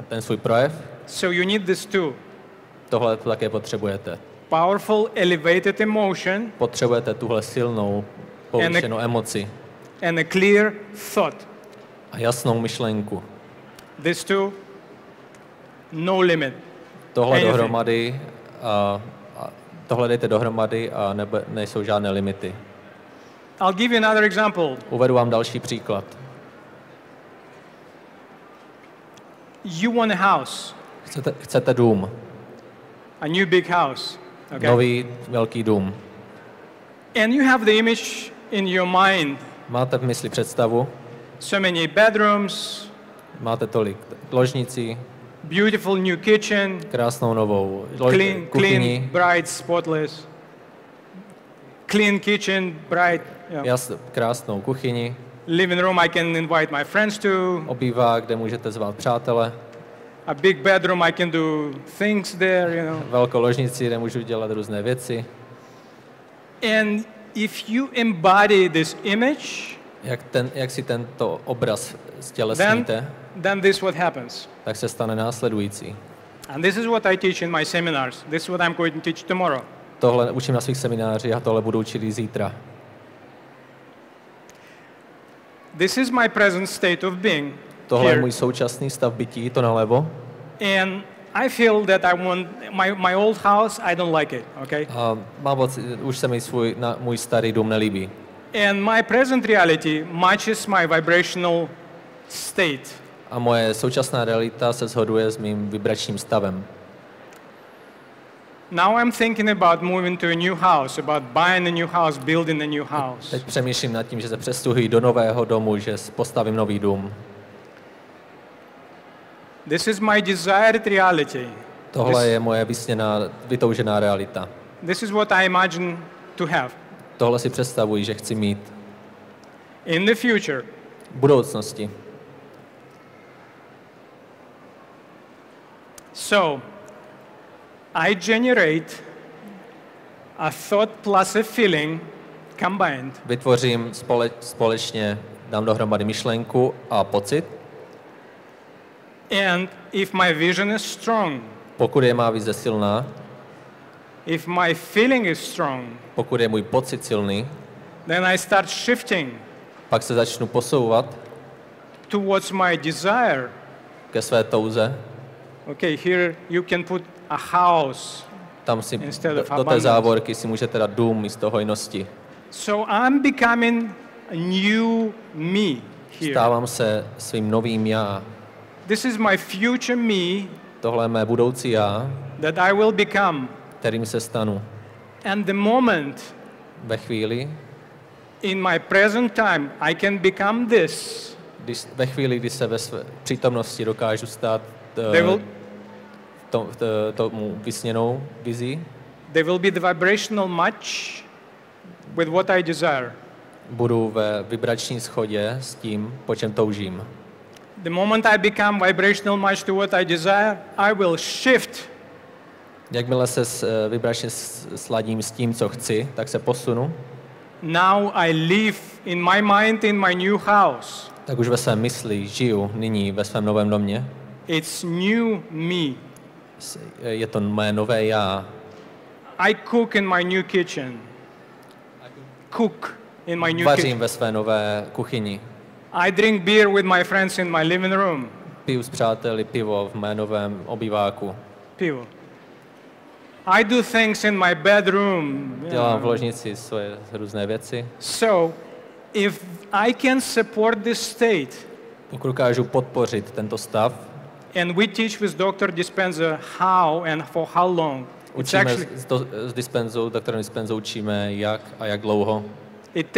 ten svůj projev? So you need this too. Tohle to také potřebujete. Powerful, elevated emotion. Potřebujete tuhle silnou, povýšenou emoci. And a clear thought. A jasnou myšlenku. This too, no limit. Tohle dohromady tohle dejte dohromady a nejsou žádné limity. I'll give you another example. Uvedu vám další příklad. You want a house. Chcete dům. A new big house. Okay? Nový velký dům. And you have the image in your mind. Máte v mysli představu. So many bedrooms. Máte tolik ložnicí. Beautiful new kitchen. Krásnou novou kuchyni. Clean, bright, spotless. Clean kitchen, bright. Krásnou kuchyni. Living room I can invite my friends to. Obývák, kde můžete zvát přátele. A big bedroom I can do things there, you know. Velkou ložnici, kde můžu dělat různé věci. And if you embody this image, jak si tento obraz stělesníte, then this what happens. Tak se stane následující. And this is what I teach in my seminars. This is what I'm going to teach tomorrow. Tohle učím na svých seminářích a tohle budu učit i zítra. This is my present state of being. Tohle je můj současný stav bytí, to nalevo. And I feel that I want my old house, I don't like it, okay? A mám pocit, už se mi můj starý dům nelíbí. And my present reality matches my vibrational state. A moje současná realita se shoduje s mým vibračním stavem. Now I'm thinking about moving to a new house, about buying a new house, building a new house. Teď přemýšlím nad tím, že se přestěhuji do nového domu, že postavím nový dům. This is my desired reality. Tohle je moje vytoužená realita. This is what I imagine to have. Tohle si představuji, že chci mít. In the future. V budoucnosti. So, I generate a thought plus a feeling combined. Vytvořím společně, dám dohromady myšlenku a pocit. And if my vision is strong, pokud je má vize silná, if my feeling is strong, pokud je můj pocit silný, then I start shifting. Pak se začnu posouvat towards my desire. Ke své touze. Okay, here you can put a house. Tam si do té závorky si můžete dát dům místo hojnosti. So I'm becoming a new me here. Stávám se svým novým já. This is my future me. Tohle je mé budoucí já. That I will become. Kterým se stanu. And the moment. Ve chvíli. In my present time I can become this. Ve chvíli, kdy se ve své přítomnosti dokážu stát tomu vysněnou vizí. There will be the vibrational match with what I desire. Budu ve vibrační shodě s tím, po čem toužím. The moment I become vibrational match to what I desire, I will shift. Jakmile se vibračně sladím s tím, co chci, tak se posunu. Now I live in my mind in my new house. Tak už ve svém mysli žiju nyní ve svém novém domě. It's new me. Je to mé nové já. I cook in my new kitchen. Cook in my new Vařím kitchen. ve své nové kuchyni. I drink beer with my friends in my living room. Piju s přáteli pivo v mé novém obýváku. Pivo. I do things in my bedroom. Dělám v ložnici svoje různé věci. So, if I can support this state, pokud dokážu podpořit tento stav, and we teach with Dr. Dispenza how and for how long. Učíme s doktorem Dispenzou učíme jak a jak dlouho. It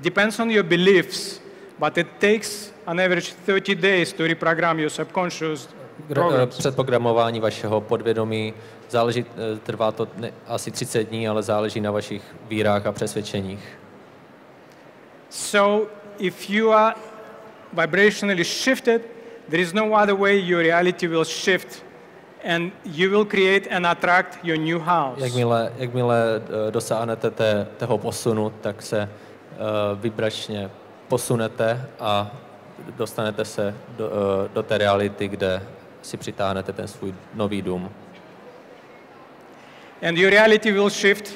depends on your beliefs, but it takes on average 30 days to reprogram your subconscious programs. Předprogramování vašeho podvědomí trvá to asi 30 dní, ale záleží na vašich vírách a přesvědčeních. So, if you are vibrationally shifted, there is no other way your reality will shift and you will create and attract your new house. Jakmile dosáhnete toho posunu, tak se vibračně posunete a dostanete se do té reality, kde si přitáhnete ten svůj nový dům. And your reality will shift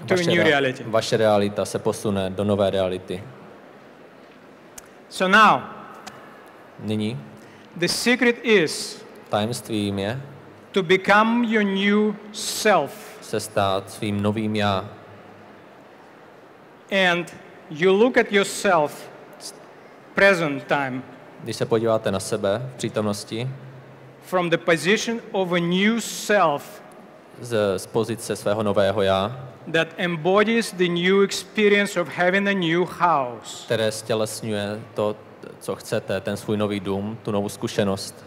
to a new reality. Vaše realita se posune do nové reality. So now, nyní the secret is tajemstvím je to become your new self. Se stát svým novým já. And you look at yourself present time. Když se podíváte na sebe v přítomnosti, from the position of a new self, z pozice svého nového já, that embodies the new experience of having a new house. Které stělesňuje to, co chcete, ten svůj nový dům, tu novou zkušenost.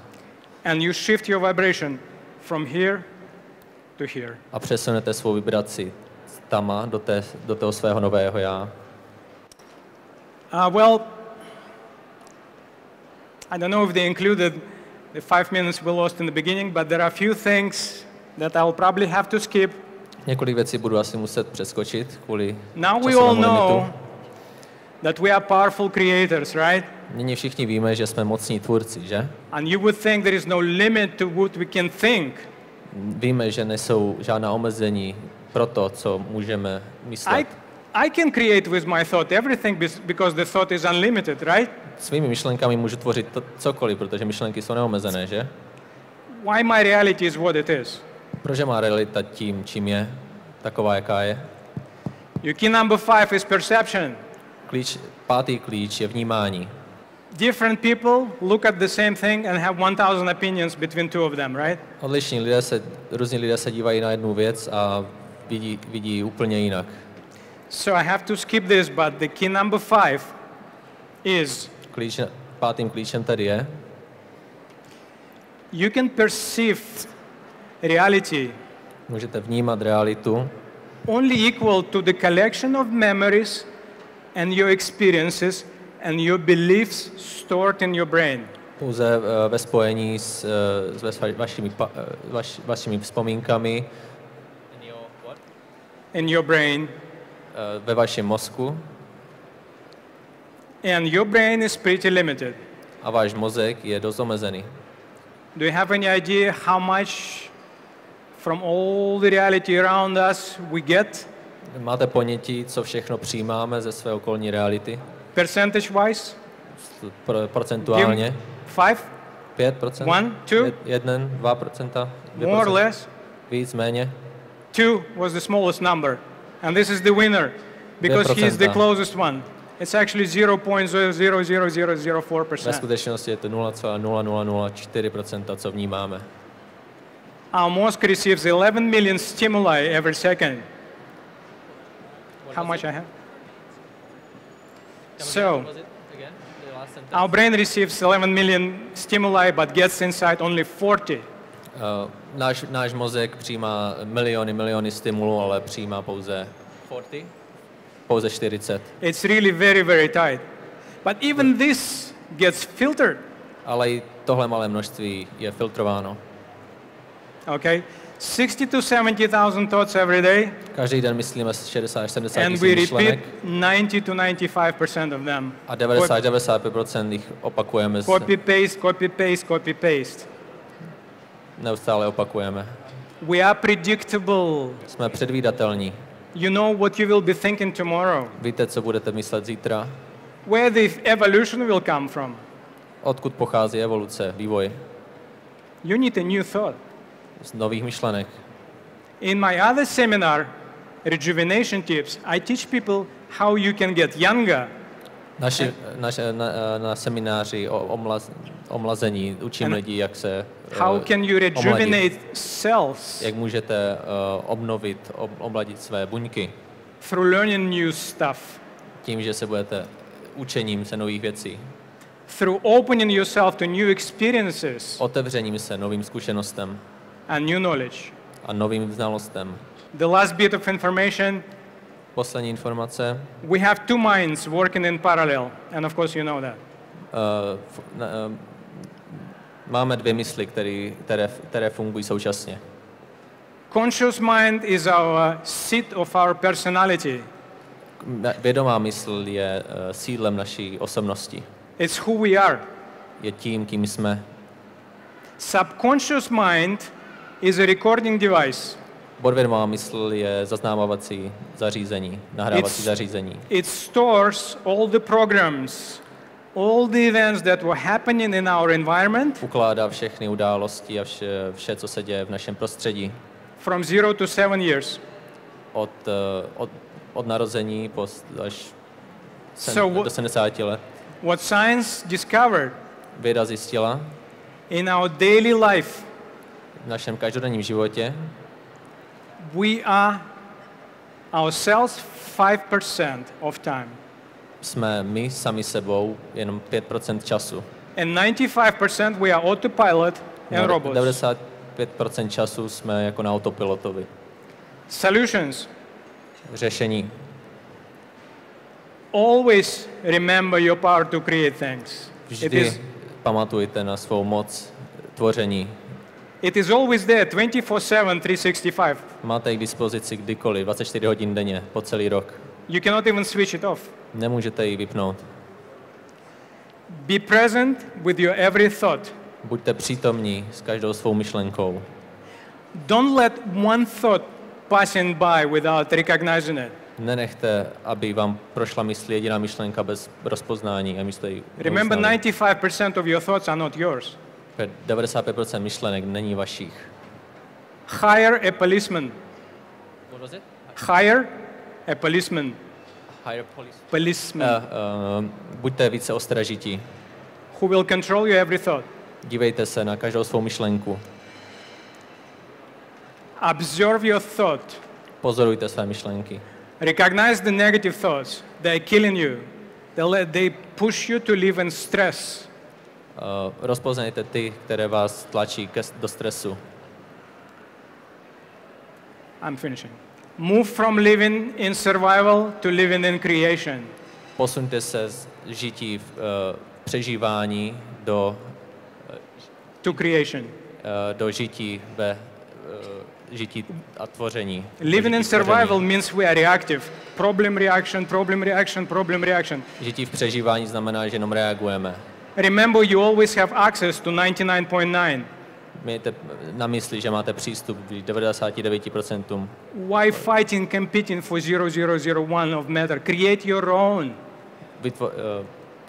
And you shift your vibration from here to here. A přesunete svou vibraci tama do toho svého nového já. Well, I don't know if they included the 5 minutes we lost in the beginning, but there are a few things that I'll probably have to skip. Několik věcí budu asi muset přeskočit kvůli Now we all know that we are powerful creators, right? Nyní všichni víme, že jsme mocní tvůrci, že? And you would think there is no limit to what we can think. Víme, že nejsou žádná omezení pro to, co můžeme myslet. I can create with my thought everything because the thought is unlimited, right? Svými myšlenkami můžu tvořit cokoliv, protože myšlenky jsou neomezené, že? Why my reality is what it is? Proč má realita tím, čím je, taková, jaká je? Your key number 5 is perception. Pátý klíč je vnímání. Different people look at the same thing and have 1000 opinions between two of them, right? Různí lidé se dívají na jednu věc a vidí úplně jinak. So I have to skip this, but the key number 5 is pátým klíčem tedy je you can perceive reality. Můžete vnímat realitu only equal to the collection of memories and your experiences and your beliefs stored in your brain. Pouze ve spojení s vašimi vzpomínkami in your brain. Ve vašem mozku. And your brain is pretty limited. A váš mozek je dost omezený. Do you have any idea how much from all the reality around us we get? Máte ponětí, co všechno přijímáme ze své okolní reality? Percentage wise? Procentuálně. 5? 5%? 1, 2? 2%? More or less? Víc, méně? 2 was the smallest number. And this is the winner, because he is the closest one. It's actually 0.00004%. Ve skutečnosti je to 0,0004%, co vnímáme. Our mosque receives 11 million stimuli every second. How much I have? So, our brain receives 11 million stimuli, but gets inside only 40. Náš mozek přijímá miliony stimulů, ale přijímá pouze 40. It's really very, very tight. But even this gets filtered. Ale i tohle malé množství je filtrováno. Okay? 60 to 70,000 thoughts every day. Každý den myslíme 60 až 70 and we repeat 90 to 95% of them. A 90-95% jich opakujeme. Copy paste, copy paste, copy paste. Neustále opakujeme. We are predictable. Jsme předvídatelní. You know what you will be thinking tomorrow. Víte, co budete myslet zítra? Where the evolution will come from. Odkud pochází evoluce, vývoj? You need a new thought. Z nových myšlenek. In my other seminar, Rejuvenation Tips, I teach people how you can get younger. Na semináři o omlazení učím lidi, jak se how can you rejuvenate cells? Jak můžete omladit své buňky? Through learning new stuff. Tím, že se budete učením se nových věcí. Through opening yourself to new experiences. Otevřením se novým zkušenostem. And new knowledge. A novým znalostem. The last bit of information. Poslední informace. We have two minds working in parallel, and of course you know that. Máme dvě mysli, které fungují současně. Conscious mind is our seat of our personality. Vědomá mysl je sídlem naší osobnosti. It's who we are. Je tím, kým jsme. Subconscious mind is a recording device. Podvědomá mysl je zaznámovací zařízení, nahrávací zařízení. It stores all the programs, all the events that were happening in our environment. Ukládá všechny události a vše, co se děje v našem prostředí. From 0 to 7 years. Od narození až do 70 let. What science discovered Věda zjistila in our daily life, v našem každodenním životě, we are ourselves 5% of time. jsme my sami sebou jenom 5% času. And 95% we are autopilot and robots. 95% času jsme jako na autopilotovi. Solutions. Řešení. Always remember your power to create things. Vždy pamatujte na svou moc tvoření. It is always there, 24/7, 365. Máte ji k dispozici kdykoliv, 24 hodin denně, po celý rok. You cannot even switch it off. Nemůžete ji vypnout. Be present with your every thought. Buďte přítomní s každou svou myšlenkou. Don't let one thought passing by without recognizing it. Nenechte, aby vám prošla mysl jediná myšlenka bez rozpoznání a místo ji Remember, 95% of your thoughts are not yours. 95% myšlenek není vašich. Hire a policeman. What was it? Hire a policeman. Hire Policeman. Buďte více ostražití. Who will control your every thought. Dívejte se na každou svou myšlenku. Observe your thought. Pozorujte své myšlenky. Recognize the negative thoughts. They are killing you. They push you to live in stress. Rozpoznejte ty, které vás tlačí do stresu. I'm finishing. Move from living in survival to living in creation. Posuňte se z žití v přežívání do creation. Do žití žití a tvoření. Living in survival means we are reactive. Problem, reaction, problem, reaction, problem, reaction. Žití v přežívání znamená, že jenom reagujeme. Remember, you always have access to 99.9. Mějte na mysli, že máte přístup k 99%. Why fighting, competing for 0.001 of matter? Create your own.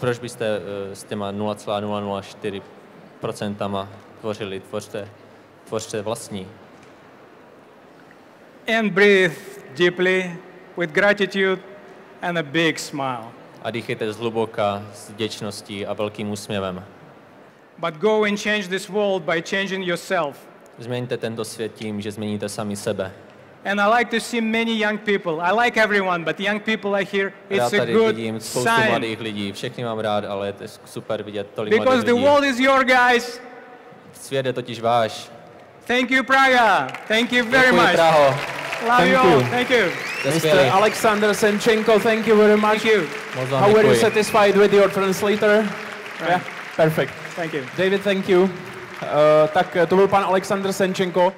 Proč byste s těma 0,004% tvořili? Tvořte vlastní. And breathe deeply with gratitude and a big smile. A dýchejte zhluboka s vděčností a velkým úsměvem. But go and change this world by changing yourself. Změňte tento svět tím, že změníte sami sebe. And I like to see many young people. I like everyone, but young people I hear it's a good vidím spoustu sign. mladých lidí. Všechny mám rád, ale je super vidět tolik Because mladých lidí. the world is your, guys. Svět je totiž váš. Thank you, Praga. Thank you very Děkuji, much. Praho. Love you all. Thank you. Mr. Alexander Senchenko, thank you very much. Thank you. How were you satisfied with your translator? Yeah, perfect. Thank you. David, thank you. Tak to byl pan Alexander Senchenko.